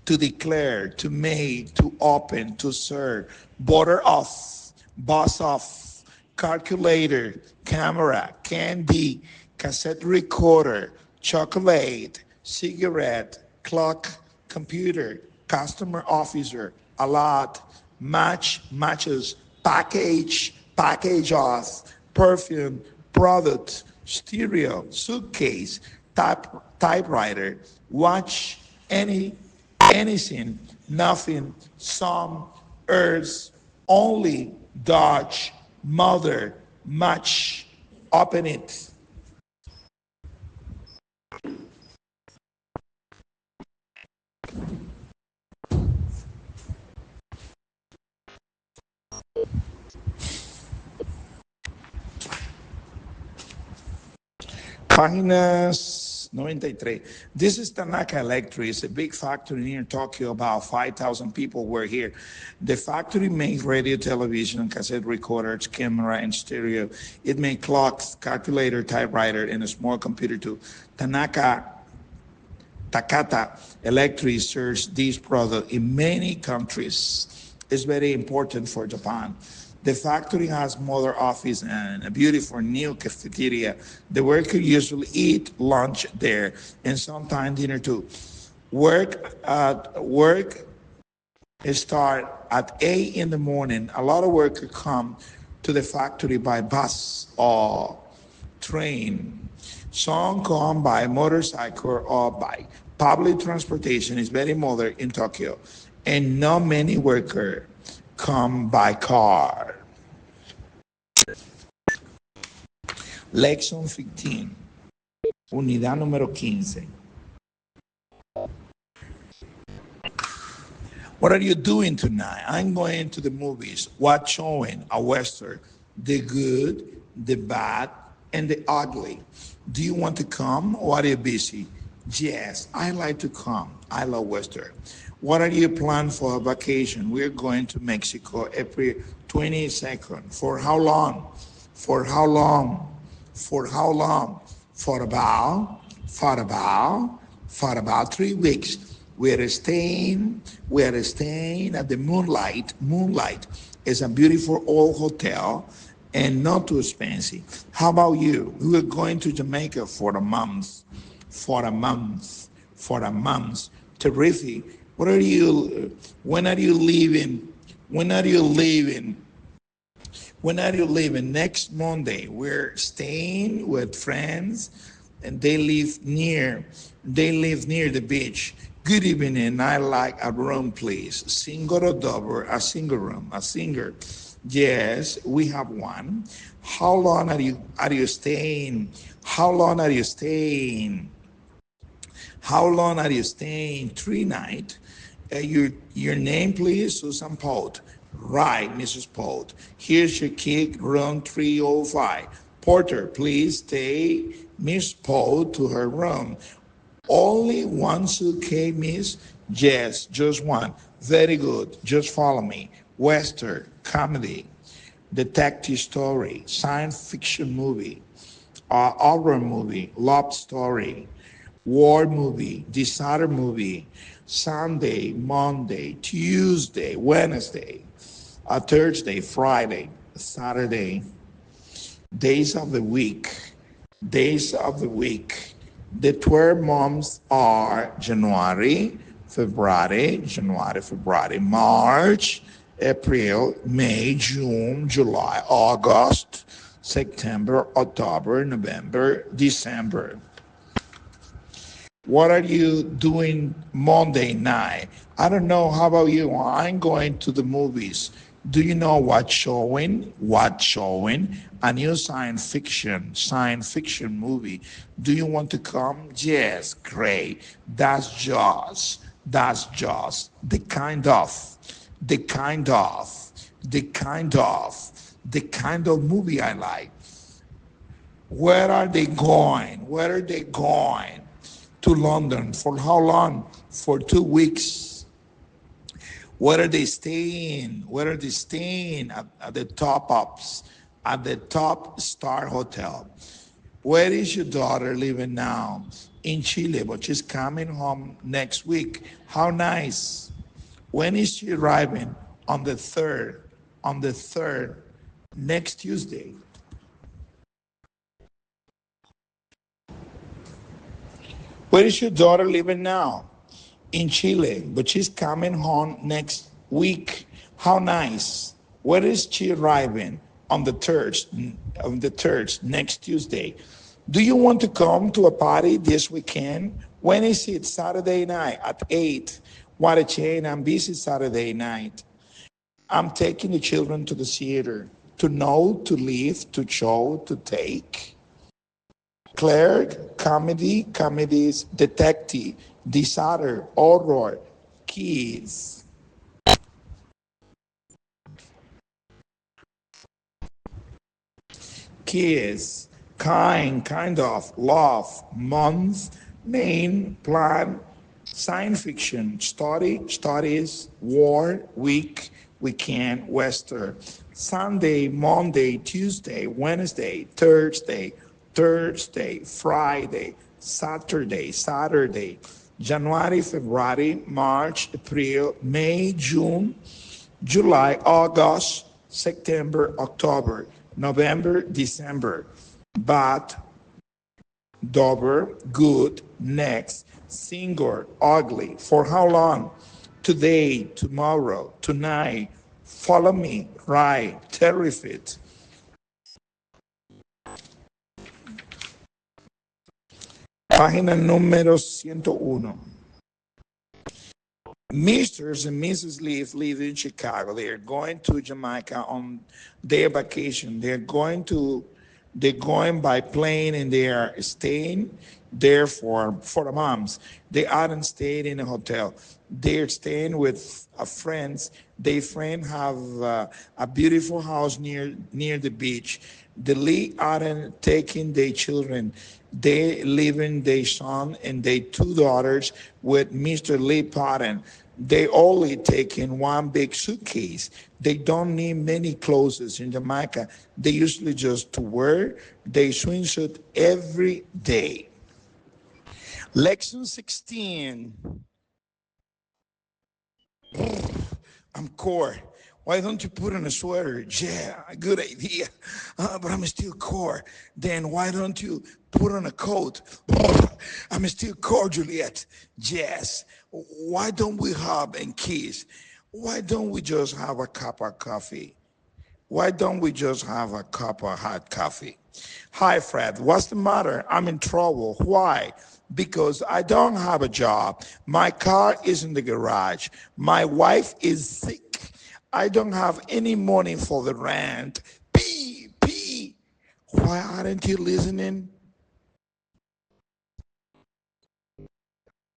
To declare, to make, to open, to serve, border off, boss off, calculator, camera, candy, cassette recorder, chocolate, cigarette, clock, computer, customer officer, a lot, matches, package off, perfume, product, stereo, suitcase, typewriter, watch, any anything, nothing, some, earth, only, Dodge, mother, much, open it. Páginas 93. This is Tanaka Electric. It's a big factory near Tokyo. About 5,000 people were here. The factory makes radio, television, cassette recorders, camera, and stereo. It makes clocks, calculator, typewriter, and a small computer too. Takata Electric serves this product in many countries. It's very important for Japan. The factory has mother office and a beautiful new cafeteria. The workers usually eat lunch there and sometimes dinner too. Work start at 8 in the morning. A lot of workers come to the factory by bus or train. Some come by motorcycle or by public transportation. Is very modern in Tokyo. And not many workers come by car. Lection 15. Unidad número 15. What are you doing tonight? I'm going to the movies. What showing? A Western. The good, the bad, and the ugly. Do you want to come or are you busy? Yes, I like to come. I love Western. What are you planning for a vacation? We're going to Mexico April 22nd. For how long? For how long? For how long? For about 3 weeks. We are staying at the Moonlight. Moonlight is a beautiful old hotel and not too expensive. How about you? We are going to Jamaica for a month. For a month. Terrific. When are you leaving? When are you leaving? When are you leaving? Next Monday. We're staying with friends and they live near the beach. Good evening. I like a room, please. Single or double? A single room. A single. Yes, we have one. How long are you staying? How long are you staying? How long are you staying? 3 nights. Your name, please, Susan Pote. Right, Mrs. Pote. Here's your key, room 305. Porter, please stay Miss Pote to her room. Only one suitcase, miss? Yes, just one. Very good. Just follow me. Western, comedy, detective story, science fiction movie, horror movie, love story, war movie, disaster movie, Sunday, Monday, Tuesday, Wednesday, Thursday, Friday, Saturday, days of the week, days of the week. The 12 months are January, February, March, April, May, June, July, August, September, October, November, December. What are you doing Monday night? I don't know. How about you? I'm going to the movies. Do you know what's showing? What's showing? A new science fiction movie. Do you want to come? Yes, great. That's Jaws. That's Jaws. The kind of, the kind of, the kind of movie I like. Where are they going? Where are they going? To London. For how long? For 2 weeks. Where are they staying? Where are they staying? At the top ups, at the top star hotel. Where is your daughter living now? In Chile, but she's coming home next week. How nice. When is she arriving? On the 3rd. On the 3rd, next Tuesday. Where is your daughter living now? In Chile, but she's coming home next week. How nice. Where is she arriving? On the 3rd, next Tuesday. Do you want to come to a party this weekend? When is it? Saturday night at 8. What a chain. I'm busy Saturday night. I'm taking the children to the theater. To know, to live, to show, to take. Clerk, comedy, comedies, detective, disorder, horror, kids. Kids, kind of, love, month, main, plan, science fiction, studies, war, week, weekend, western, Sunday, Monday, Tuesday, Wednesday, Thursday, Friday, Saturday, January, February, March, April, May, June, July, August, September, October, November, December. Bad, dober, good, next, single, ugly. For how long? Today, tomorrow, tonight. Follow me, right, terrific. Página número 101. Mr. and Mrs. Leaf live in Chicago. They are going to Jamaica on their vacation. They're going by plane and they are staying there for the moms. They aren't staying in a hotel. They're staying with friends. Their friend have a beautiful house near the beach. The Lee aren't taking their children. They living their son and their two daughters with Mr. Lee Patton. They only take in one big suitcase. They don't need many clothes in Jamaica. They usually just to wear their swimsuit every day. Lesson 16. I'm core. Why don't you put on a sweater? Yeah, good idea. But I'm still core. Then why don't you put on a coat? I'm still core, Juliet. Yes. Why don't we hug and kiss? Why don't we just have a cup of coffee? Why don't we just have a cup of hot coffee? Hi, Fred. What's the matter? I'm in trouble. Why? Because I don't have a job. My car is in the garage. My wife is sick. I don't have any money for the rent. P. Why aren't you listening?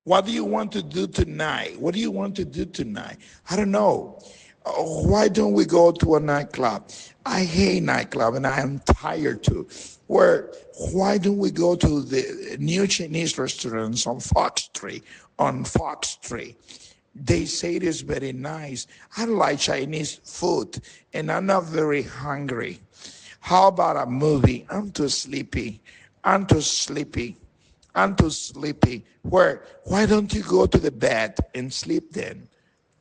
What do you want to do tonight? What do you want to do tonight? I don't know. Why don't we go to a nightclub? I hate nightclub and I am tired too. Why don't we go to the new Chinese restaurants on Fox Street? On Fox Street. They say it is very nice. I like Chinese food and I'm not very hungry. How about a movie? I'm too sleepy. I'm too sleepy. I'm too sleepy. Why don't you go to the bed and sleep then?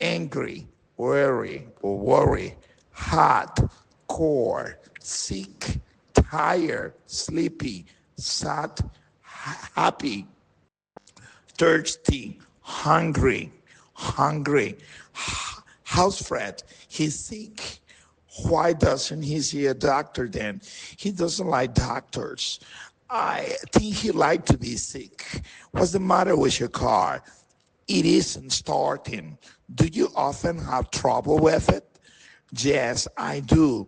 Angry, worry, hot, core, sick, tired, sleepy, sad, happy, thirsty, hungry. How's Fred? He's sick. Why doesn't he see a doctor then? He doesn't like doctors. I think he liked to be sick. What's the matter with your car? It isn't starting. Do you often have trouble with it? Yes, I do.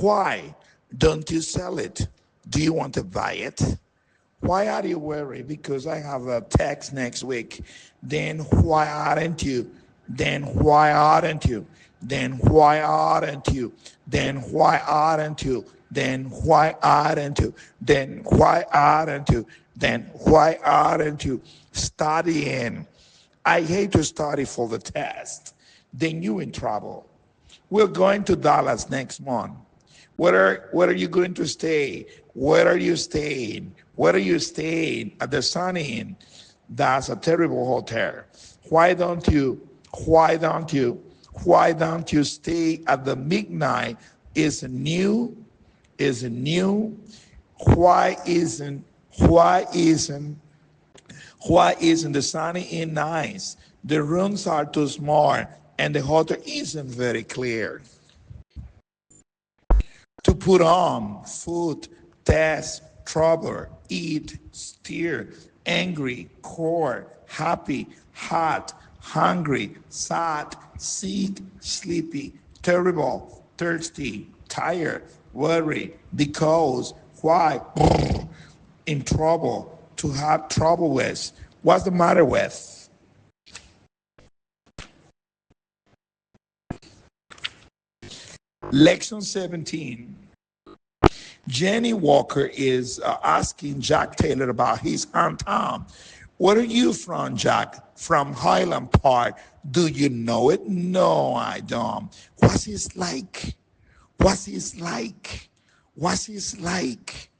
Why don't you sell it? Do you want to buy it? Why are you worried? Because I have a tax next week. Then why aren't you? Then why aren't you? Then why aren't you? Then why aren't you? Then why aren't you? Then why aren't you? Then why aren't you studying? I hate to study for the test. Then you in trouble. We're going to Dallas next month. Where are you going to stay? Where are you staying? Where are you staying? At the Sun Inn. That's a terrible hotel. Why don't you? Why don't you? Why don't you stay at the Midnight? Is new. Is new. Why isn't? Why isn't? Why isn't the Sunny Inn nice? The rooms are too small and the hotel isn't very clear. To put on food, test, trouble, eat, steer, angry, core, happy, hot, hungry, sad, sick, sleepy, terrible, thirsty, tired, worried, because, why, in trouble, to have trouble with. What's the matter with? Lesson 17. Jenny Walker is asking Jack Taylor about his Aunt Tom. Where are you from, Jack? From Highland Park. Do you know it? No, I don't. What's it like? What's it like? What's it like?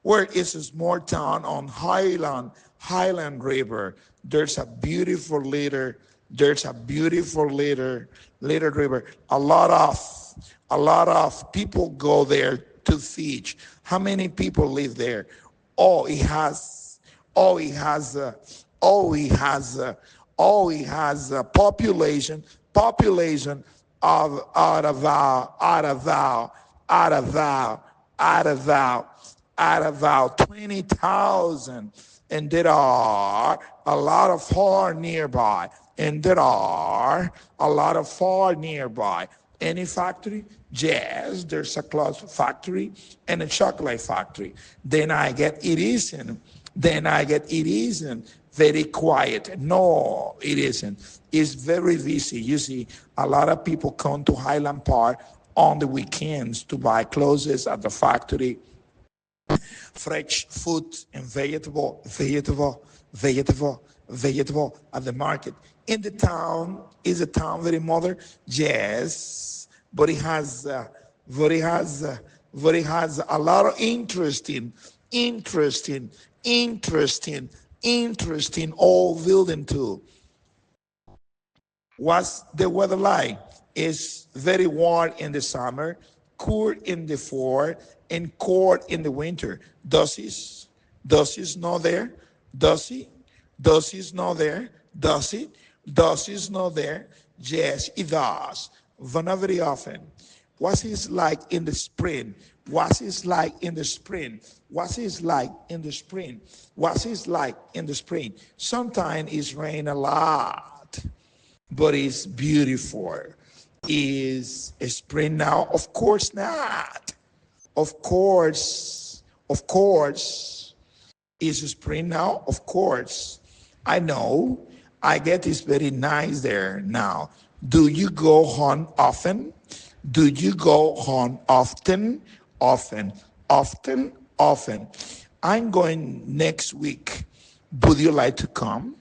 Where is a small town on Highland River. There's a beautiful little river. A lot of people go there to fish. How many people live there? Oh, it has, oh, it has, oh, it has, it has a population of out of about 20,000, and there are a lot of far nearby, and there are a lot of far nearby. Any factory? Yes, there's a cloth factory and a chocolate factory. Then I get it isn't. Then I get it isn't very quiet. No, it isn't. It's very busy. You see, a lot of people come to Highland Park on the weekends to buy clothes at the factory, fresh food and vegetable at the market. In the town, is a town very modern? Yes, but it has a lot of interesting old building too. What's the weather like? It's very warm in the summer, cool in the fall, and cold in the winter. Does it snow there? Does it? Does it snow there? Does it? Does it snow there? Yes, it does. But not very often. What is like in the spring? What is like in the spring? What is like in the spring? What is like in the spring? Sometimes it's rain a lot, but it's beautiful. Is spring now? Of course not. Of course. Is spring now? Of course. I know. I get it's very nice there now. Do you go home often? Do you go home often? Often. Often. Often. I'm going next week. Would you like to come?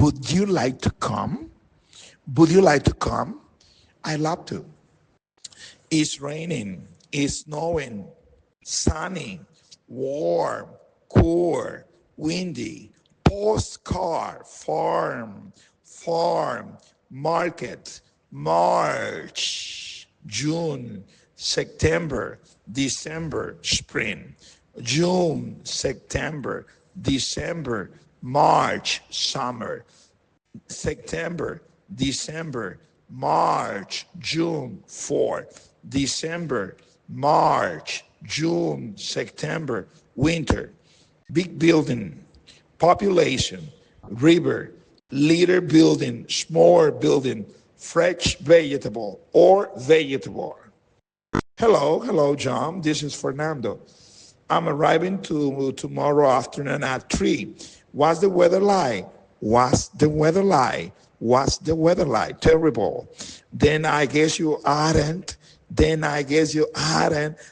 Would you like to come? Would you like to come? I love to. It's raining. It's snowing. Sunny. Warm. Cool. Windy. Postcard. Farm. Market. March. June. September. December. Spring. June. September. December. March. Summer. September, December, March, June, 4. December, March, June, September, winter. Big building, population, river, leader building, small building, fresh vegetable or vegetable. Hello, John. This is Fernando. I'm arriving to tomorrow afternoon at 3. What's the weather like? What's the weather like? What's the weather like? Terrible. Then I guess you aren't.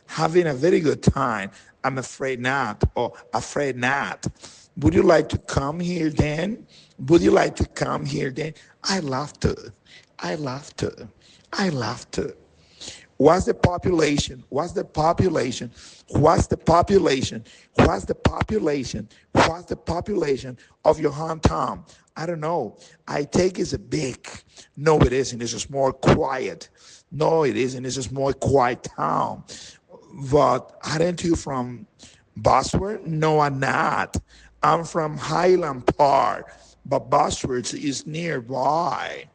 Having a very good time. I'm afraid not. Or afraid not. Would you like to come here then? Would you like to come here then? I love to. I love to. I love to. What's the population? What's the population? What's the population? What's the population? What's the population of your hometown? I don't know. I take it's a big. No, it isn't. It's just more quiet. No, it isn't. It's just more quiet town. But aren't you from Bosworth? No, I'm not. I'm from Highland Park, but Bosworth is nearby.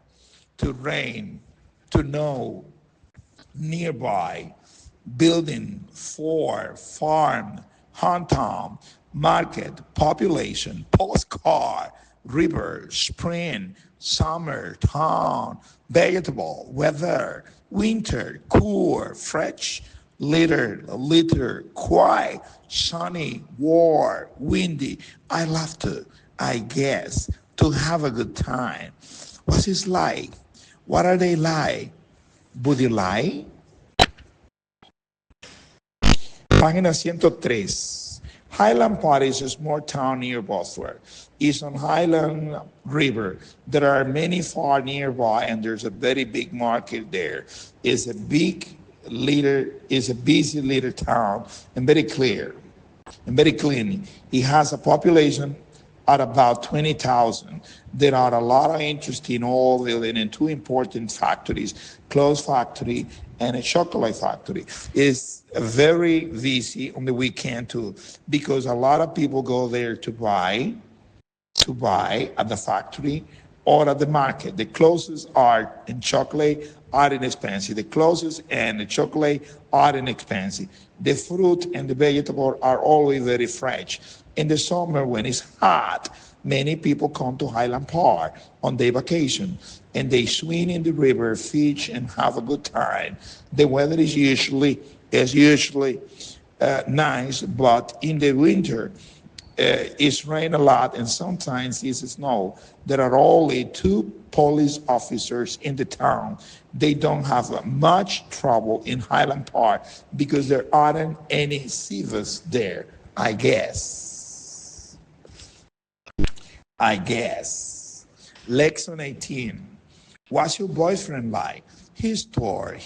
To rain, to know, nearby, building, for, farm, hometown, market, population, postcard, river, spring, summer, town, vegetable, weather, winter, cool, fresh, litter, quiet, sunny, warm, windy. I love I guess, to have a good time. What's it like? What are they like? Would you lie? Página 103. Highland Park is a small town near Bosworth. It's on Highland River. There are many farms nearby, and there's a very big market there. It's a busy little town, and very clear, and very clean. It has a population at about 20,000. There are a lot of interest in oil and two important factories, clothes factory and a chocolate factory. It's very busy on the weekend too, because a lot of people go there to buy at the factory or at the market. The clothes are in chocolate are inexpensive. The clothes and the chocolate are inexpensive. The fruit and the vegetable are always very fresh. In the summer, when it's hot, many people come to Highland Park on their vacation and they swim in the river, fish, and have a good time. The weather is usually nice, but in the winter, it's rain a lot and sometimes it's snow. There are only 2 police officers in the town. They don't have much trouble in Highland Park because there aren't any civils there, I guess. Lesson 18. What's your boyfriend like? His store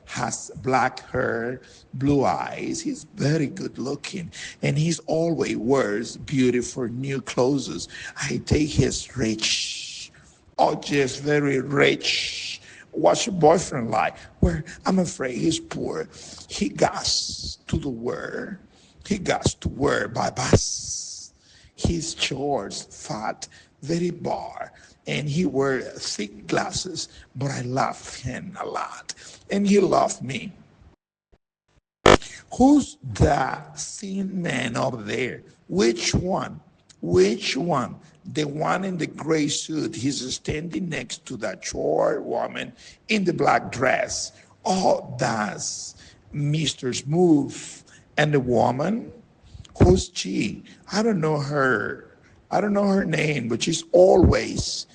has black hair, blue eyes. He's very good looking, and he's always wears beautiful new clothes. I think he's rich. Oh, just very rich. What's your boyfriend like? Well, I'm afraid he's poor. He got to wear by bus. He's short, fat, very bar, and he wears thick glasses, but I love him a lot, and he loves me. Who's that thin man over there? Which one? Which one? The one in the gray suit. He's standing next to that short woman in the black dress. Oh, that's Mr. Smooth. And the woman, who's she? I don't know her. I don't know her name, but she's always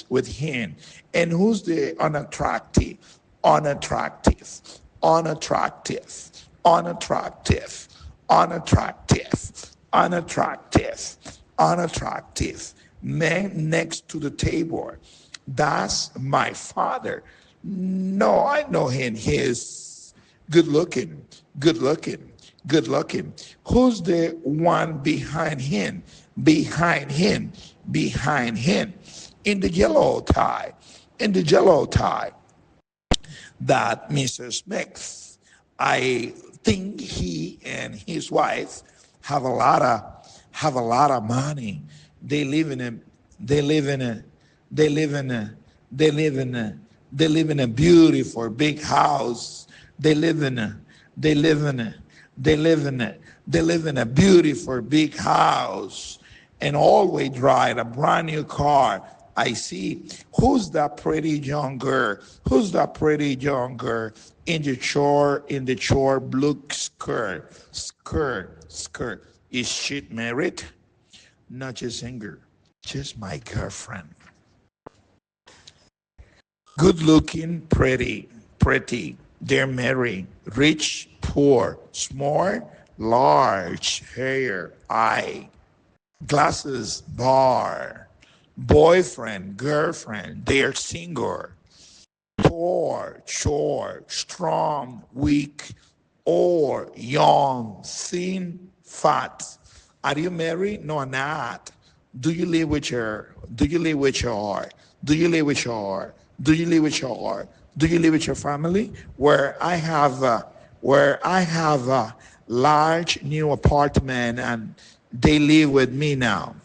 with him. And who's the unattractive? Unattractive, unattractive, unattractive, unattractive, unattractive, unattractive. Man next to the table. That's my father. No, I know him. He's good looking, good looking, good looking. Who's the one behind him? Behind him, behind him. In the yellow tie, in the yellow tie. That Mr. Smith, I think he and his wife have a lot of money. They live in a they live in a they live in a they live in a they live in a beautiful big house. They live in a they live in a they live in a they live in a beautiful big house and always drive a brand new car. I see. Who's that pretty young girl? Who's that pretty young girl in the short blue skirt? Is she married? Not just singer, just my girlfriend. Good looking, pretty. They're married. Rich, poor, small, large, hair, eye, glasses, bar, boyfriend, girlfriend. They're single. Tall, short, strong, weak, or young, thin, fat. Are you married? No, I'm not. Do you live with your? Do you live with your? Do you live with your? Do you live with your? Do you live with your family? Where I have a large new apartment and they live with me now.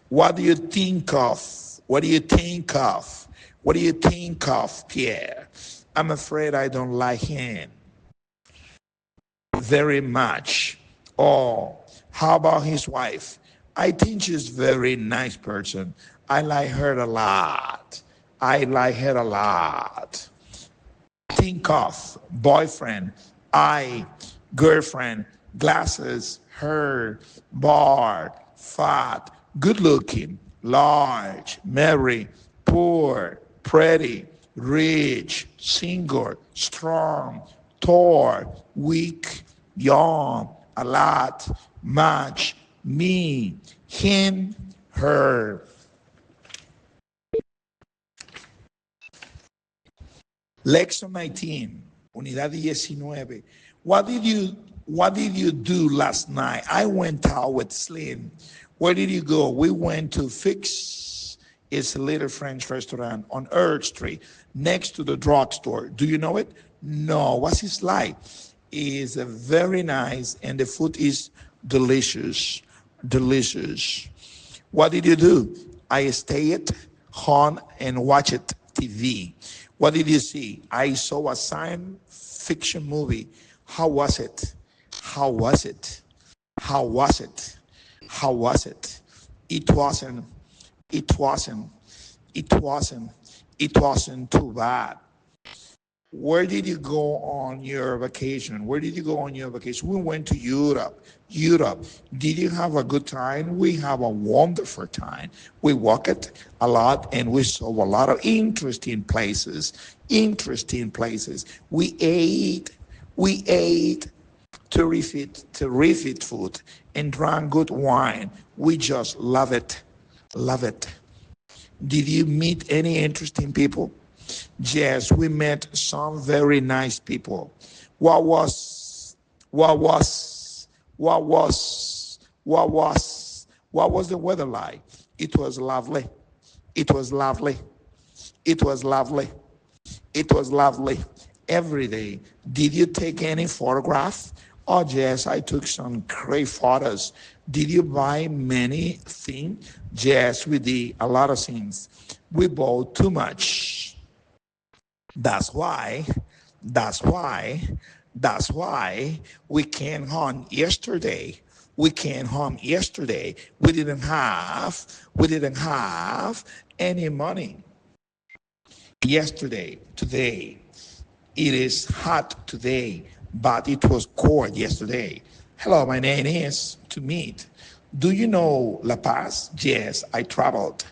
What do you think of? What do you think of? What do you think of, Pierre? I'm afraid I don't like him very much. Oh, how about his wife? I think she's very nice person. I like her a lot. I like her a lot. Think of boyfriend, I, girlfriend, glasses, her, bar, fat, good looking, large, merry, poor, pretty, rich, single, strong, tall, weak, young, a lot, much, me, him, her. Lección 19, Unidad 19. What did you do last night? I went out with Slim. Where did you go? We went to Fix. It's a little French restaurant on Earth Street next to the drugstore. Do you know it? No. What's it like? It's very nice and the food is delicious. Delicious. What did you do? I stayed home and watched TV. What did you see? I saw a science fiction movie. How was it? How was it? How was it? How was it? It wasn't, it wasn't, it wasn't too bad. Where did you go on your vacation? Where did you go on your vacation? We went to Europe. Europe. Did you have a good time? We have a wonderful time. We walked a lot and we saw a lot of interesting places. Interesting places. We ate terrific food and drank good wine. We just love it. Love it. Did you meet any interesting people? Yes, we met some very nice people. What was, what was, what was the weather like? It was lovely. It was lovely. It was lovely. It was lovely. Every day. Did you take any photograph? Oh, yes, I took some great photos. Did you buy many things? Yes, we did a lot of things. We bought too much. That's why, that's why, that's why we came home yesterday. We came home yesterday. We didn't have any money yesterday. Today, it is hot today, but it was cold yesterday. Hello, my name is to meet. Do you know La Paz? Yes, I traveled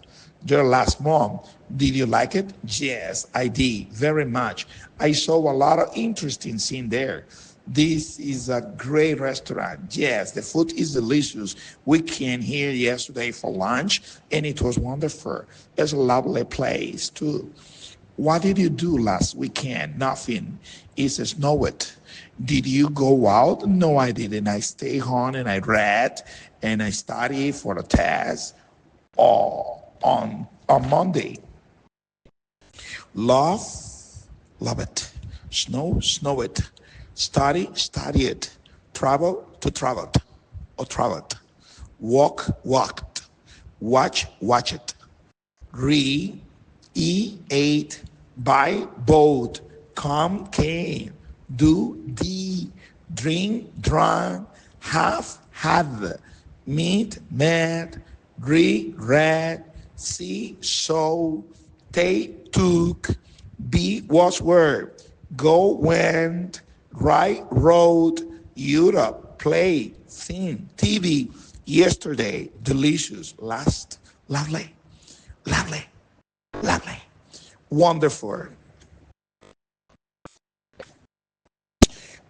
there last month. Did you like it? Yes, I did very much. I saw a lot of interesting scene there. This is a great restaurant. Yes, the food is delicious. We came here yesterday for lunch and it was wonderful. It's a lovely place too. What did you do last weekend? Nothing. It's snowed. Did you go out? No, I didn't. I stayed home and I read and I studied for the test on Monday. Love, love it. Snow it. Study it. Travel to travel or traveled. Walked. Watch it. Re, ate, buy, boat, come, came, do, did, drink, drank, have, had, meet, met, read, see, saw, take, took, be, was, were, go, went, write, wrote, Europe, play, sing, TV, yesterday, delicious, last, lovely, lovely, lovely, wonderful.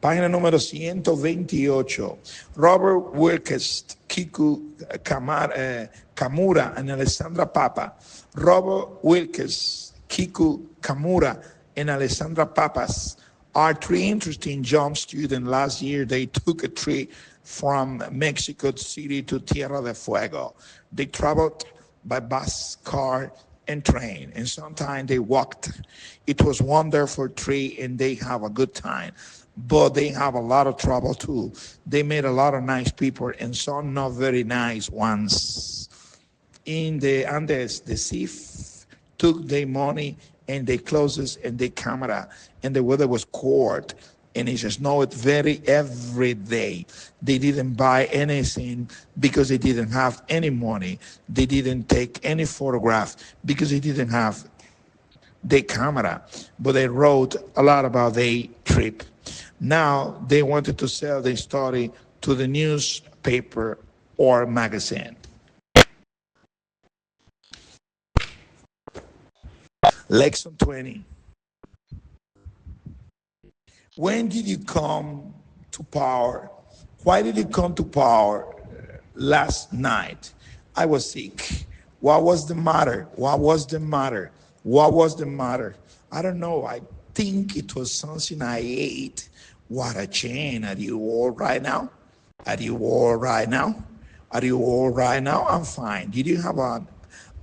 Página número 128. Robert Wilkes, Kiku Kamura, and Alessandra Papa. Robert Wilkes, Kiku Kamura, and Alessandra Papas are three interesting jump students. Last year, they took a trip from Mexico City to Tierra del Fuego. They traveled by bus, car, and train, and sometimes they walked. It was wonderful trip, and they have a good time. But they have a lot of trouble too. They made a lot of nice people and some not very nice ones. In the Andes, the thief took their money and their clothes and their camera, and the weather was cold. And it snowed very every day. They didn't buy anything because they didn't have any money. They didn't take any photograph because they didn't have their camera. But they wrote a lot about their trip. Now they wanted to sell their story to the newspaper or magazine. Lesson 20. When did you come to power? Why did you come to power last night? I was sick. What was the matter? What was the matter? What was the matter? I don't know. I think it was something I ate. What a chain. Are you all right now? Are you all right now? Are you all right now? I'm fine. Did you have a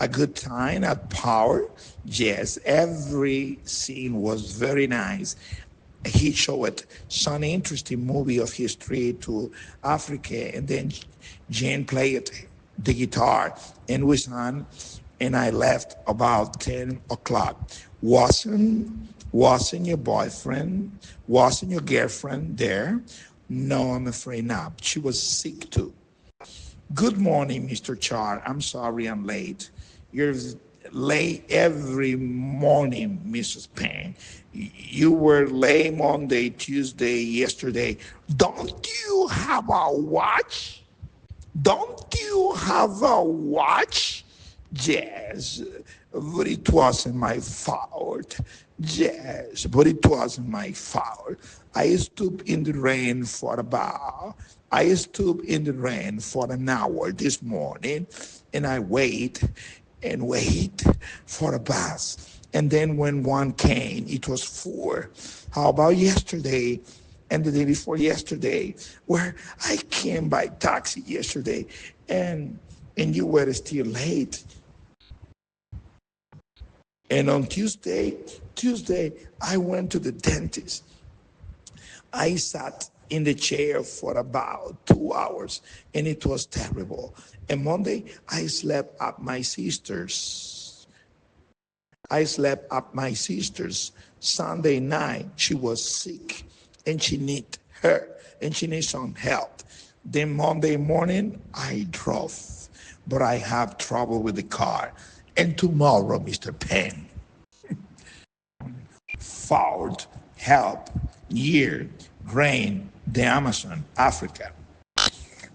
good time at Power? Yes, every scene was very nice. He showed some interesting movie of history to Africa, and then Jane played the guitar, and we sang, and I left about 10 o'clock. Wasn't your boyfriend, wasn't your girlfriend there? No, I'm afraid not. She was sick too. Good morning, Mr. Char. I'm sorry I'm late. You're late every morning, Mrs. Payne. You were late Monday, Tuesday, yesterday. Don't you have a watch? Don't you have a watch? Yes, but it wasn't my fault. Yes, but it wasn't my fault. I stood in the rain for an hour this morning, and I wait for a bus. And then when one came, it was full. How about yesterday and the day before yesterday, where I came by taxi yesterday, and you were still late. And on Tuesday, I went to the dentist. I sat in the chair for about 2 hours, and it was terrible. And Monday, I slept at my sister's. Sunday night, she was sick, and she needs some help. Then Monday morning, I drove, but I have trouble with the car. And tomorrow, Mr. Penn, fault, help, year, rain, the Amazon, Africa.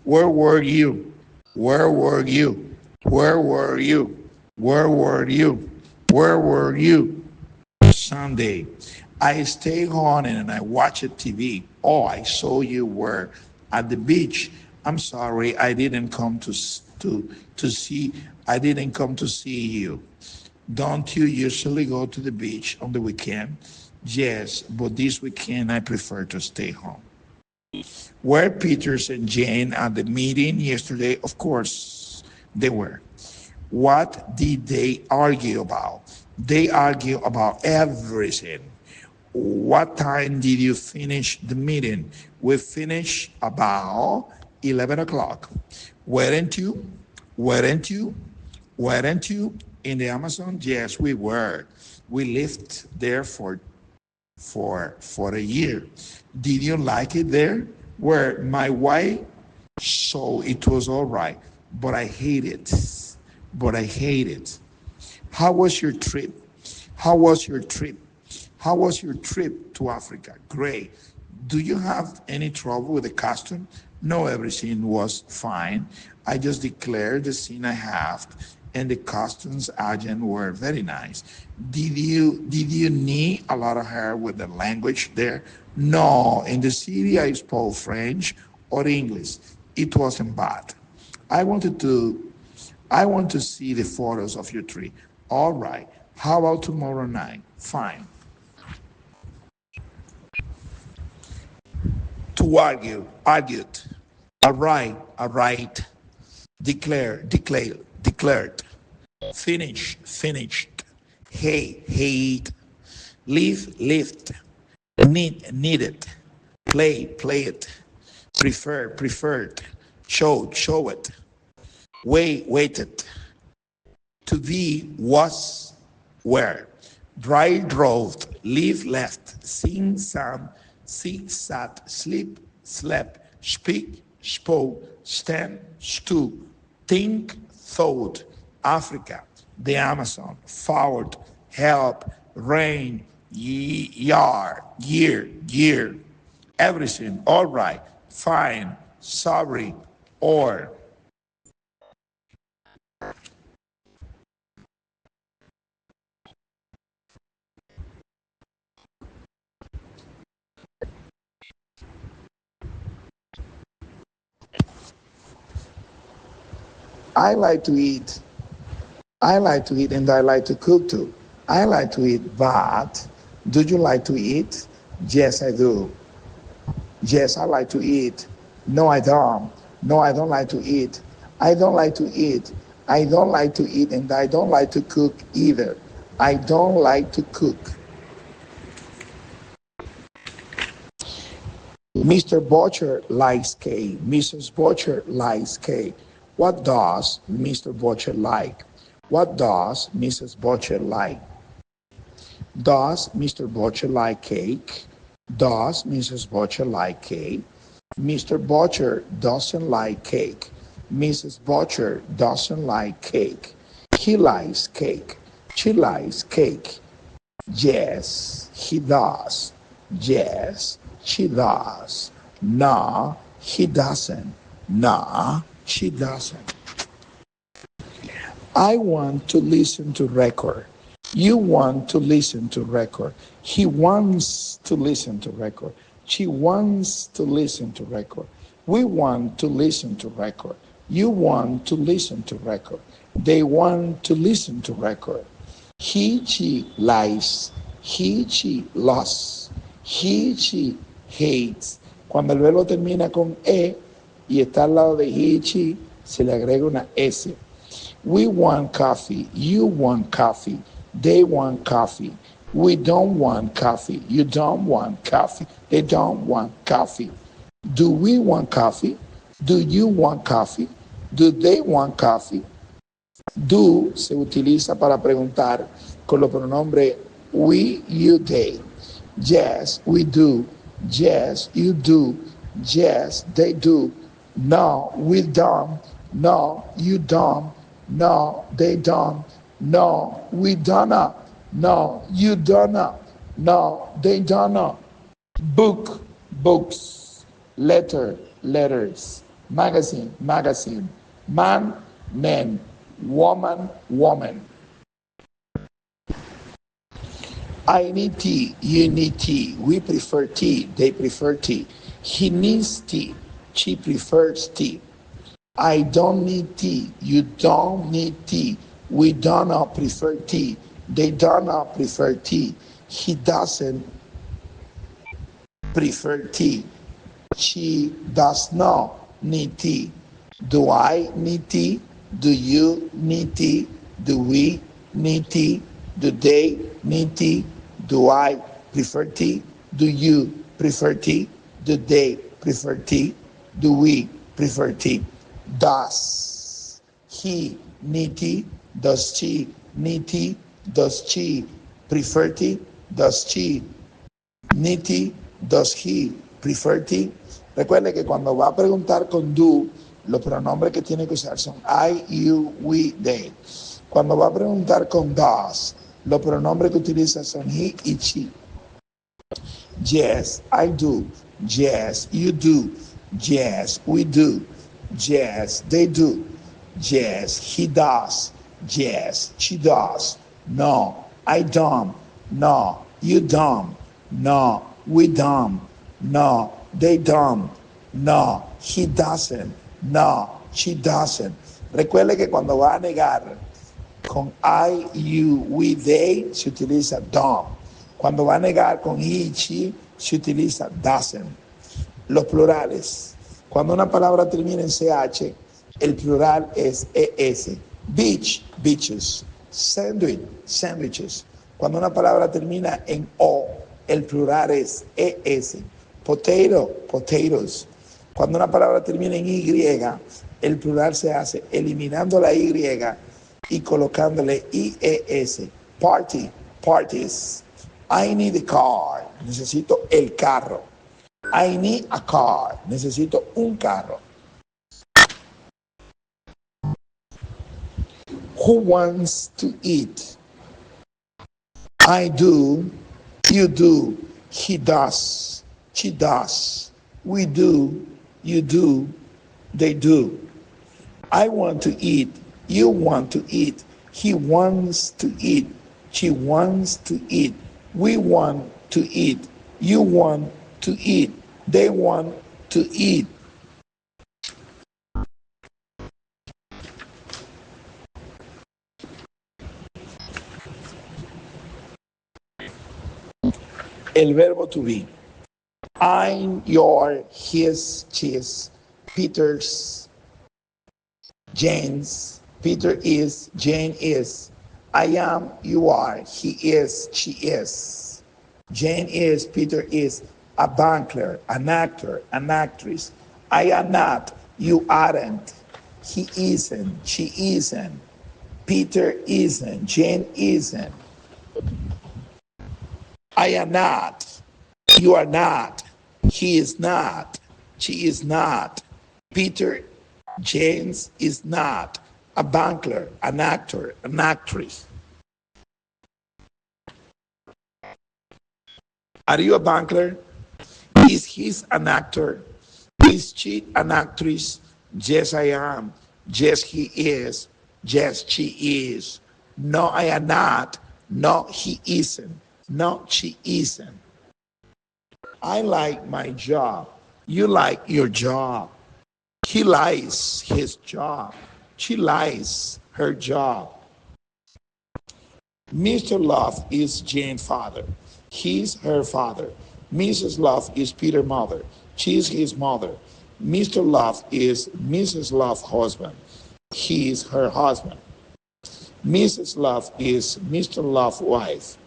Where were you? Where were you? Where were you? Where were you? Where were you? Sunday. I stay home and I watch TV. Oh, I saw you were at the beach. I'm sorry, I didn't come to see. I didn't come to see you. Don't you usually go to the beach on the weekend? Yes, but this weekend I prefer to stay home. Were Peters and Jane at the meeting yesterday? Of course they were. What did they argue about? They argue about everything. What time did you finish the meeting? We finished about 11 o'clock. Weren't you? Weren't you? Weren't you in the Amazon? Yes, we were. We lived there for a year. Did you like it there? Where my wife, so it was all right, but I hate it. But I hate it. How was your trip? How was your trip? How was your trip to Africa? Great. Do you have any trouble with the custom? No, everything was fine. I just declared the scene I have, and the customs agent were very nice. Did you need a lot of help with the language there? No, in the city I spoke French or English. It wasn't bad. I wanted to I want to see the photos of your tree. All right. How about tomorrow night? Fine. To argue, argued. All right, all right. Declared. Finish, finished. Hey, hate. Leave, lived. Needed. Play it. Preferred. Show it. Waited. To be, was, were. Dry, drove. Live, left. Sing, sang. Sit, sat. Sleep, slept. Speak, spoke. Stand, stood. Think, thought. Africa, the Amazon. Forward, help. Rain, year. Everything, all right. Fine, sorry, or. I like to eat. I like to eat and I like to cook too. I like to eat, but do you like to eat? Yes, I do. Yes, I like to eat. No, I don't. No, I don't like to eat. I don't like to eat. I don't like to eat and I don't like to cook either. I don't like to cook. Mr. Butcher likes cake. Mrs. Butcher likes cake. What does Mr. Butcher like? What does Mrs. Butcher like? Does Mr. Butcher like cake? Does Mrs. Butcher like cake? Mr. Butcher doesn't like cake. Mrs. Butcher doesn't like cake. He likes cake. She likes cake. Yes, he does. Yes, she does. No, he doesn't. No, she doesn't. I want to listen to record. You want to listen to record. He wants to listen to record. She wants to listen to record. We want to listen to record. You want to listen to record. They want to listen to record. He, she likes. He, she loves. He, she hates. Cuando el verbo termina con e y está al lado de he, she, se le agrega una s. We want coffee. You want coffee. They want coffee. We don't want coffee. You don't want coffee. They don't want coffee. Do we want coffee? Do you want coffee? Do they want coffee? Do se utiliza para preguntar con los pronombres we, you, they. Yes, we do. Yes, you do. Yes, they do. No, we don't. No, you don't. No, they don't. No, we don't. No, you don't. No, they don't. Book, books. Letter, letters. Magazine, magazine. Man, men. Woman, woman. I need tea, you need tea, we prefer tea, they prefer tea. He needs tea, she prefers tea. I don't need tea, you don't need tea, we do not prefer tea, they do not prefer tea. He doesn't prefer tea, she does not need tea. Do I need tea? Do you need tea? Do we need tea? Do they need tea? Do I prefer tea? Do you prefer tea? Do they prefer tea? Do we prefer tea? Does he need tea? Does she need tea? Does she prefer tea? Does she need tea? Does he prefer tea? Recuerde que cuando va a preguntar con do, los pronombres que tiene que usar son I, you, we, they. Cuando va a preguntar con does, los pronombres que utiliza son he y she. Yes, I do. Yes, you do. Yes, we do. Yes, they do. Yes, he does. Yes, she does. No, I don't. No, you don't. No, we don't. No, they don't. No, he doesn't. No, she doesn't. Recuerde que cuando va a negar con I, you, we, they, se utiliza don't. Cuando va a negar con he, she, se utiliza doesn't. Los plurales. Cuando una palabra termina en CH, el plural es ES. Beach, beaches. Sandwich, sandwiches. Cuando una palabra termina en O, el plural es ES. Potato, potatoes. Cuando una palabra termina en Y, el plural se hace eliminando la Y y colocándole IES. Party, parties. I need a car. Necesito el carro. I need a car. Necesito un carro. Who wants to eat? I do. You do. He does. She does. We do. You do. They do. I want to eat. You want to eat. He wants to eat. She wants to eat. We want to eat. You want to eat. They want to eat. El verbo to be. I'm, your, his, his, Peter's, Jane's. Peter is, Jane is. I am, you are, he is, she is. Jane is, Peter is a banker, an actor, an actress. I am not, you aren't. He isn't, she isn't. Peter isn't, Jane isn't. I am not, you are not. He is not, she is not. Peter James is not a banker, an actor, an actress. Are you a banker? Is he an actor? Is she an actress? Yes, I am. Yes, he is. Yes, she is. No, I am not. No, he isn't. No, she isn't. I like my job. You like your job. He likes his job. She likes her job. Mr. Love is Jane's father. He's her father. Mrs. Love is Peter's mother. She's his mother. Mr. Love is Mrs. Love's husband. He is her husband. Mrs. Love is Mr. Love's wife.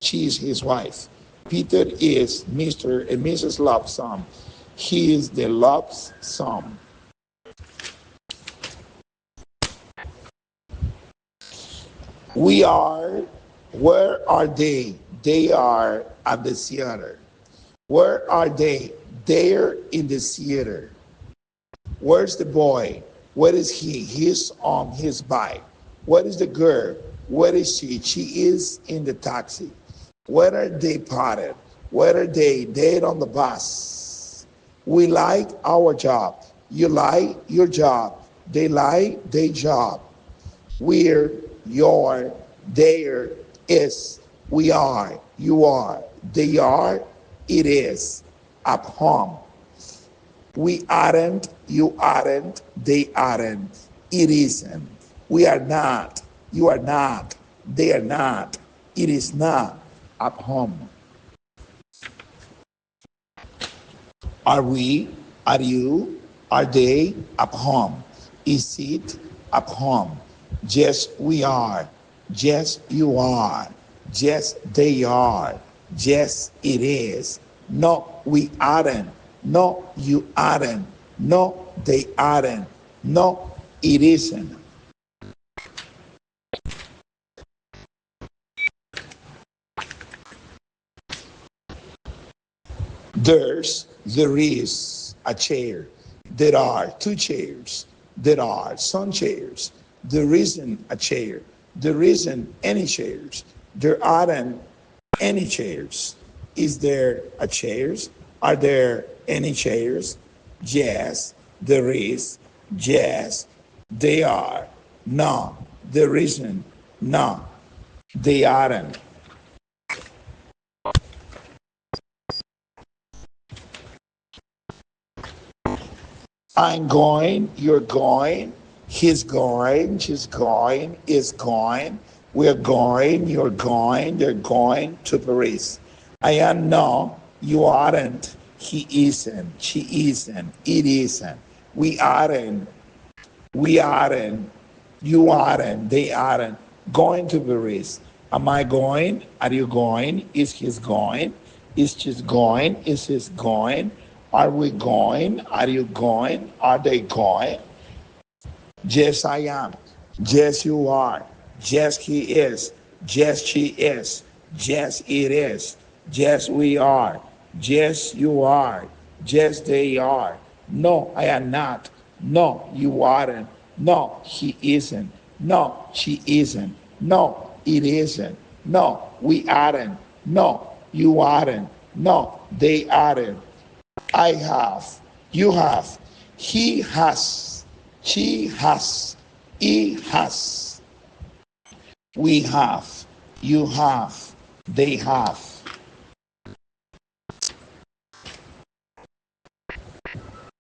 She is his wife. Peter is Mr. and Mrs. Love's son. He is the Love's son. We are, where are they? They are at the theater. Where are they? They're in the theater. Where's the boy? Where is he? He's on his bike. Where is the girl? Where is she? She is in the taxi. Where are they parted? Where are they? They're on the bus. We like our job. You like your job. They like their job. We're, your, their, is, we are, you are, they are, it is, at home. We aren't, you aren't, they aren't, it isn't. We are not, you are not, they are not, it is not, at home. Are we, are you, are they, at home? Is it, at home? Yes, we are. Yes, you are. Yes, they are. Yes, it is. No, we aren't. No, you aren't. No, they aren't. No, it isn't. There is a chair. There are two chairs. There are some chairs. There isn't a chair. There isn't any chairs. There aren't any chairs. Is there a chairs? Are there any chairs? Yes, there is. Yes, they are. No, there isn't. No, they aren't. I'm going, you're going, he's going, she's going, is going, we're going, you're going, they're going to Paris. I am no, you aren't, he isn't, she isn't, it isn't, we aren't, you aren't, they aren't going to Paris. Am I going? Are you going? Is he going? Is she going? Is he going? Are we going? Are you going? Are they going? Yes, I am. Yes, you are. Yes, he is. Yes, she is. Yes, it is. Yes, we are. Yes, you are. Yes, they are. No, I am not. No, you aren't. No, he isn't. No, she isn't. No, it isn't. No, we aren't. No, you aren't. No, they aren't. I have, you have, he has, she has, he has, we have, you have, they have.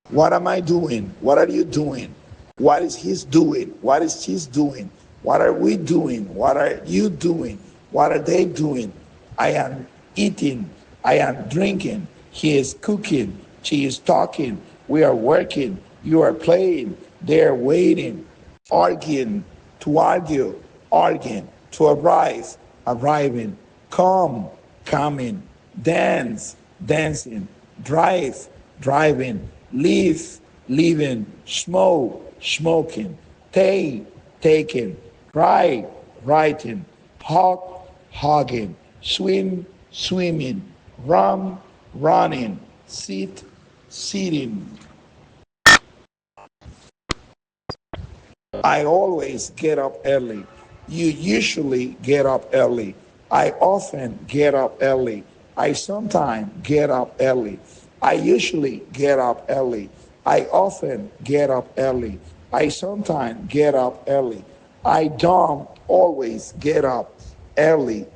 What am I doing? What are you doing? What is he doing? What is she doing? What are we doing? What are you doing? What are they doing? I am eating. I am drinking. He is cooking. She is talking. We are working. You are playing. They are waiting. Arguing. To argue. Arguing. To arrive. Arriving. Come. Coming. Dance. Dancing. Drive. Driving. Live, living, smoke, smoking, take, taking, write, writing, hug, hugging, swim, swimming, run, running, sit, sitting. I always get up early. You usually get up early. I often get up early. I sometimes get up early. I usually get up early. I often get up early. I sometimes get up early. I don't always get up early.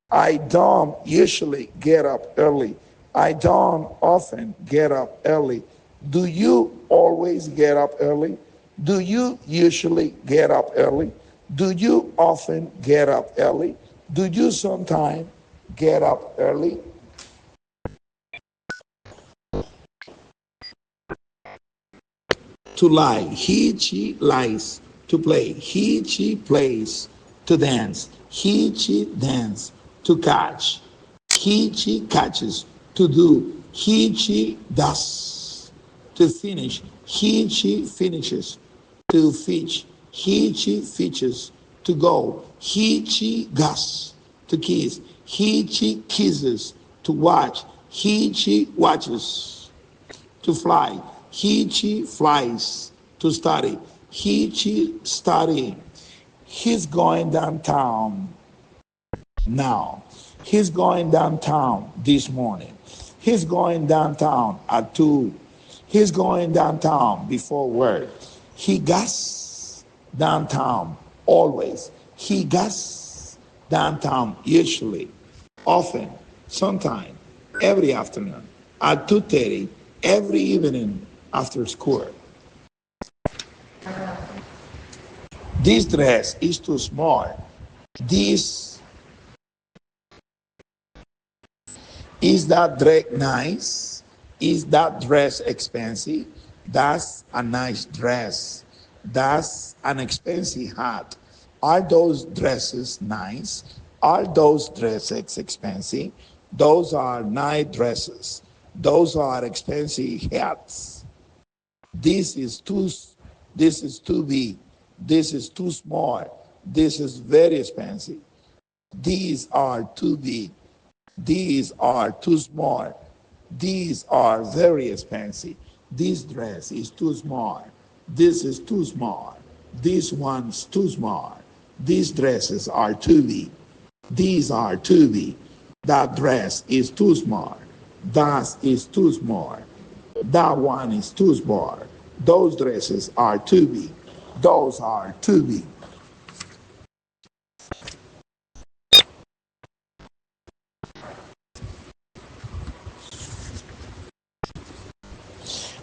I don't usually get up early. I don't often get up early. Do you always get up early? Do you usually get up early? Do you often get up early? Do you sometimes get up early? To lie. He, she lies. To play. He, she plays. To dance. He, she dance. To catch. He, she catches. To do. He, she does. To finish. He, she finishes. To fish. He, she fishes. To go. He, she goes. To kiss. He, she kisses. To watch. He, she watches. To fly. She flies to study. She studying. He's going downtown now. He's going downtown this morning. He's going downtown at 2. He's going downtown before work. He goes downtown always. He goes downtown usually, often, sometime, every afternoon, at 2:30, every evening after school. This dress is too small. This Is that dress nice? Is that dress expensive? That's a nice dress. That's an expensive hat. Are those dresses nice? Are those dresses expensive? Those are nice dresses. Those are expensive hats. This is too this is too big. This is too small. This is very expensive. These are too big. These are too small. These are very expensive. This dress is too small. This is too small. This one's too small. These dresses are too big. These are too big. That dress is too small. That is too small. That one is too small. Those dresses are too big. Those are too big.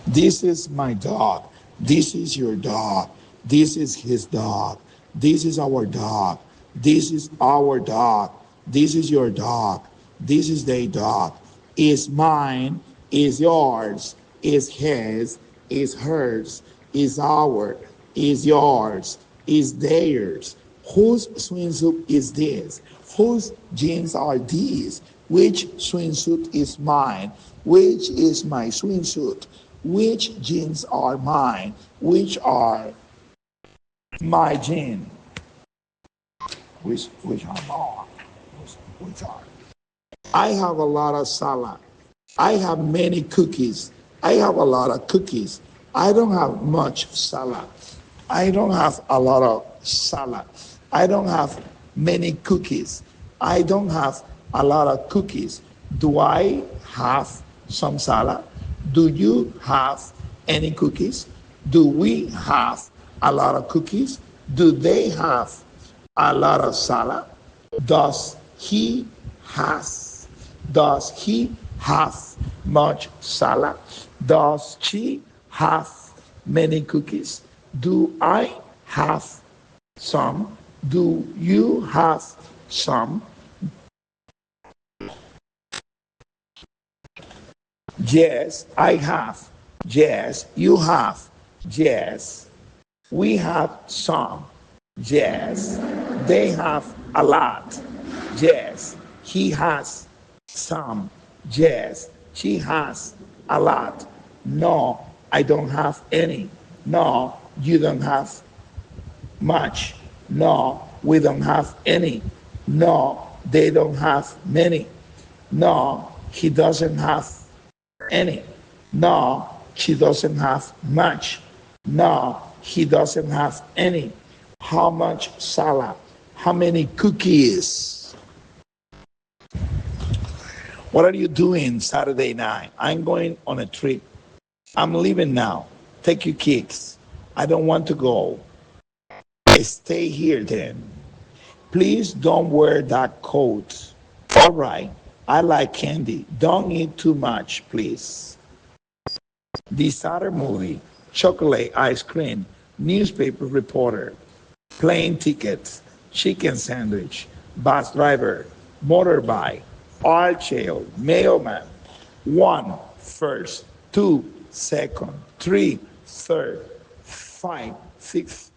This is my dog. This is your dog. This is his dog. This is our dog. This is our dog. This is your dog. This is their dog. Is mine, is yours, is his, is hers, is our, is yours, is theirs. Whose swimsuit is this? Whose jeans are these? Which swimsuit is mine? Which is my swimsuit? Which jeans are mine? Which are my jeans? Which are mine? Which are? I have a lot of salad. I have many cookies. I have a lot of cookies. I don't have much salad. I don't have a lot of salad. I don't have many cookies. I don't have a lot of cookies. Do I have some salad? Do you have any cookies? Do we have a lot of cookies? Do they have a lot of salad? Does he has? Does he have much salad? Does she have many cookies? Do I have some? Do you have some? Yes, I have. Yes, you have. Yes, we have some. Yes, they have a lot. Yes, he has some. Yes, she has a lot. No, I don't have any. No, you don't have much. No, we don't have any. No, they don't have many. No, he doesn't have any. No, she doesn't have much. No, he doesn't have any. How much salad? How many cookies? What are you doing Saturday night? I'm going on a trip. I'm leaving now. Take your kids. I don't want to go. Stay here then. Please don't wear that coat. All right. I like candy. Don't eat too much, please. This other movie, chocolate ice cream, newspaper reporter, plane tickets, chicken sandwich, bus driver, motorbike, oil child, mailman. 1, first, 2, second, 3, third, 5, 6,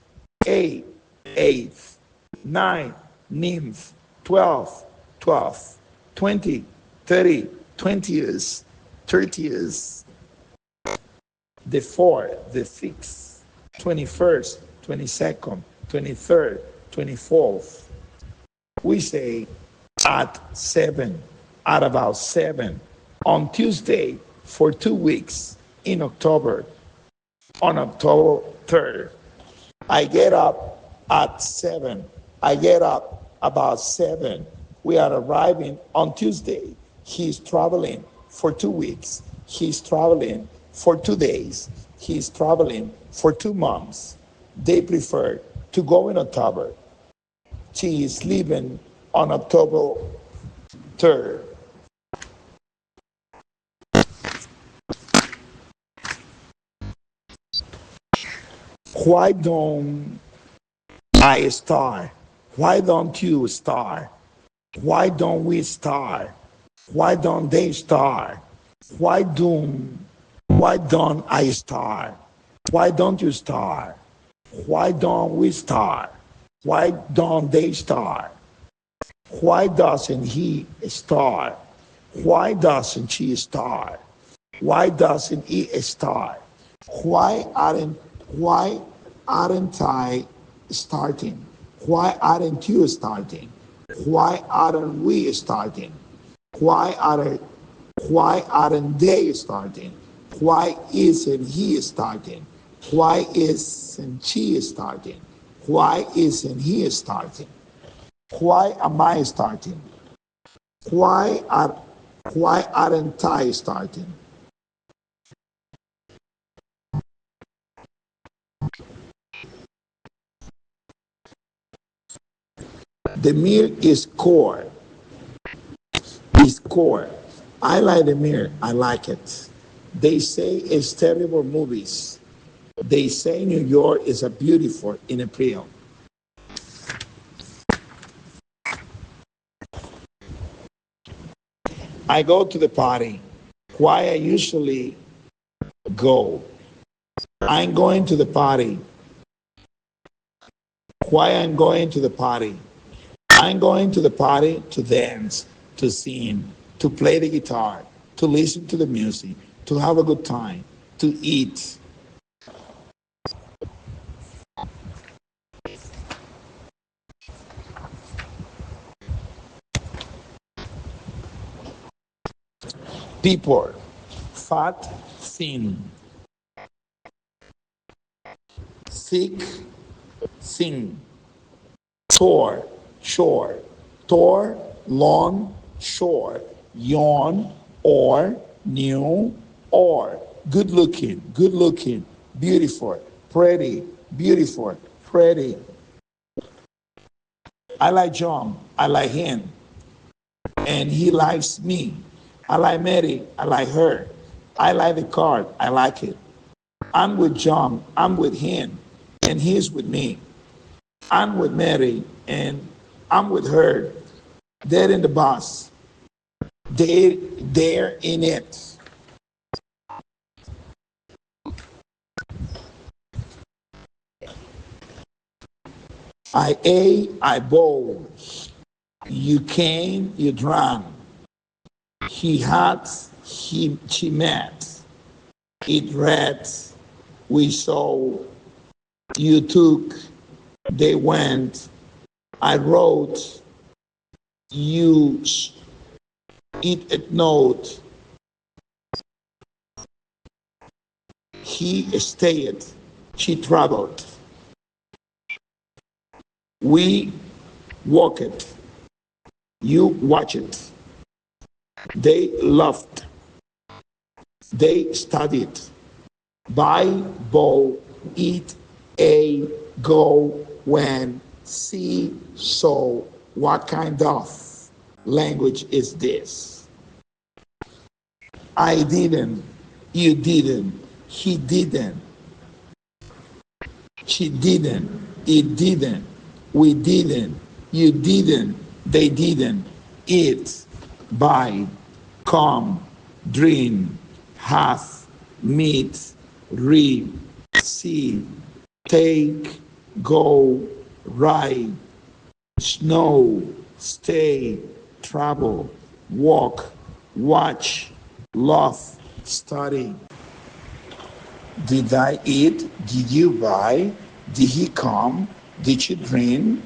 8, eighth, 9, ninth, 12, 12, 20, 30, 20 years, 30 years, the 4th, the 6th, 21st, 22nd, 23rd, 24th. We say at 7, at about 7, on Tuesday for 2 weeks in October, on October 3rd. I get up at 7. I get up about 7. We are arriving on Tuesday. He's traveling for 2 weeks. He's traveling for 2 days. He's traveling for 2 months. They prefer to go in October. She is leaving on October 3rd. Why don't I start? Why don't you start? Why don't we start? Why don't they start? Why don't why don't I start? Why don't you start? Why don't we start? Why don't they start? Why doesn't he start? Why doesn't she start? Why doesn't he start? Why aren't I starting? Why aren't you starting? Why aren't we starting? Why aren't why aren't they starting? Why isn't he starting? Why isn't she starting? Why isn't he starting? Why am I starting? Why are why aren't I starting? The mirror is core. Is core. I like the mirror. I like it. They say it's terrible movies. They say New York is a beautiful in April. I go to the party. Why I usually go. I'm going to the party. Why I'm going to the party. I'm going to the party to dance, to sing, to play the guitar, to listen to the music, to have a good time, to eat. People, fat, thin, thick, thin, tall, short, tall, long, short, young, or new, or good looking, beautiful, pretty. I like John, I like him, and he likes me. I like Mary, I like her. I like the card, I like it. I'm with John, I'm with him, and he's with me. I'm with Mary, and I'm with her. They're in the bus. They're in it. I ate, I bowled. You came, you drank. He had, she met. It read, we saw, you took, they went. I wrote, you, it note. He stayed, she traveled. We walk it, you watch it. They loved, they studied. Buy, bow, eat, a, go, when, see, so. What kind of language is this? I didn't, you didn't, he didn't, she didn't, it didn't, we didn't, you didn't, they didn't, it, buy, come, dream, have, meet, read, see, take, go, ride, snow, stay, travel, walk, watch, love, study. Did I eat? Did you buy? Did he come? Did you dream?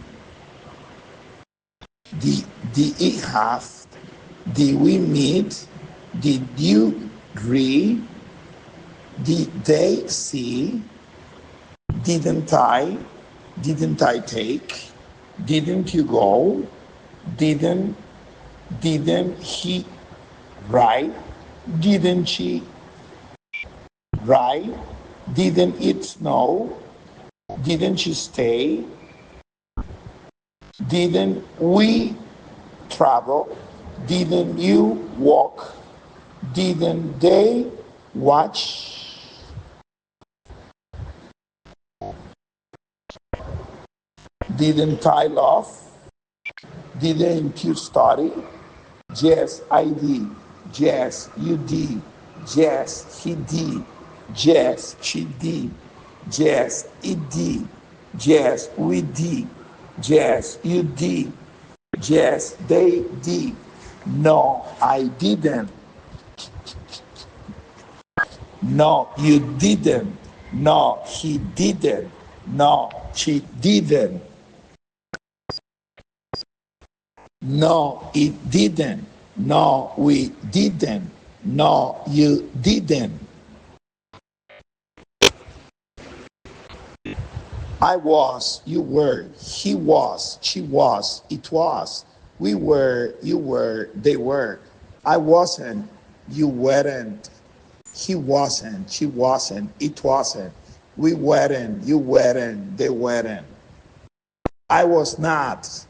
Did it have? Did we meet? Did you agree? Did they see? Didn't I? Didn't I take? Didn't you go? Didn't didn't he write? Didn't she write? Didn't it snow? Didn't she stay? Didn't we travel? Didn't you walk? Didn't they watch? Didn't I laugh? Didn't you study? Yes, I did. Yes, you did. Yes, he did. Yes, she did. Yes, it did. Yes, we did. Yes, you did. Yes, they did. No, I didn't. No, you didn't. No, he didn't. No, she didn't. No, it didn't. No, we didn't. No, you didn't. I was, you were, he was, she was, it was, we were, you were, they were. I wasn't, you weren't, he wasn't, she wasn't, it wasn't. We weren't, you weren't, they weren't. I was not,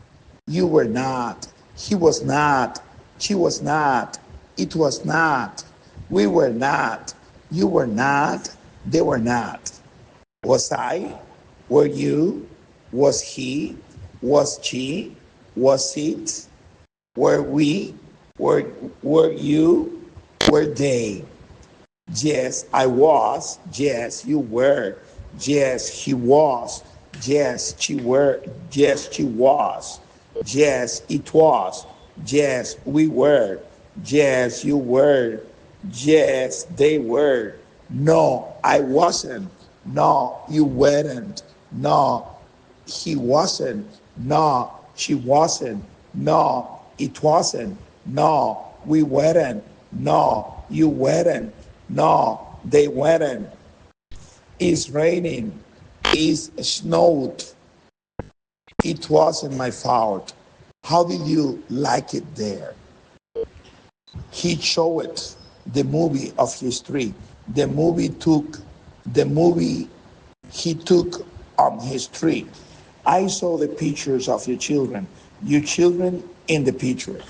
you were not, he was not, she was not, it was not, we were not, you were not, they were not. Was I? Were you? Was he? Was she? Was it? Were we? Were, were you? Were they? Yes, I was. Yes, you were. Yes, he was. Yes, she were. Yes, she was. Yes, it was. Yes, we were. Yes, you were. Yes, they were. No, I wasn't. No, you weren't. No, he wasn't. No, she wasn't. No, it wasn't. No, we weren't. No, you weren't. No, they weren't. It's raining. It's snowed. It wasn't my fault. How did you like it there? He showed the movie of history. The movie took the movie he took on his trip. I saw the pictures of your children in the picture.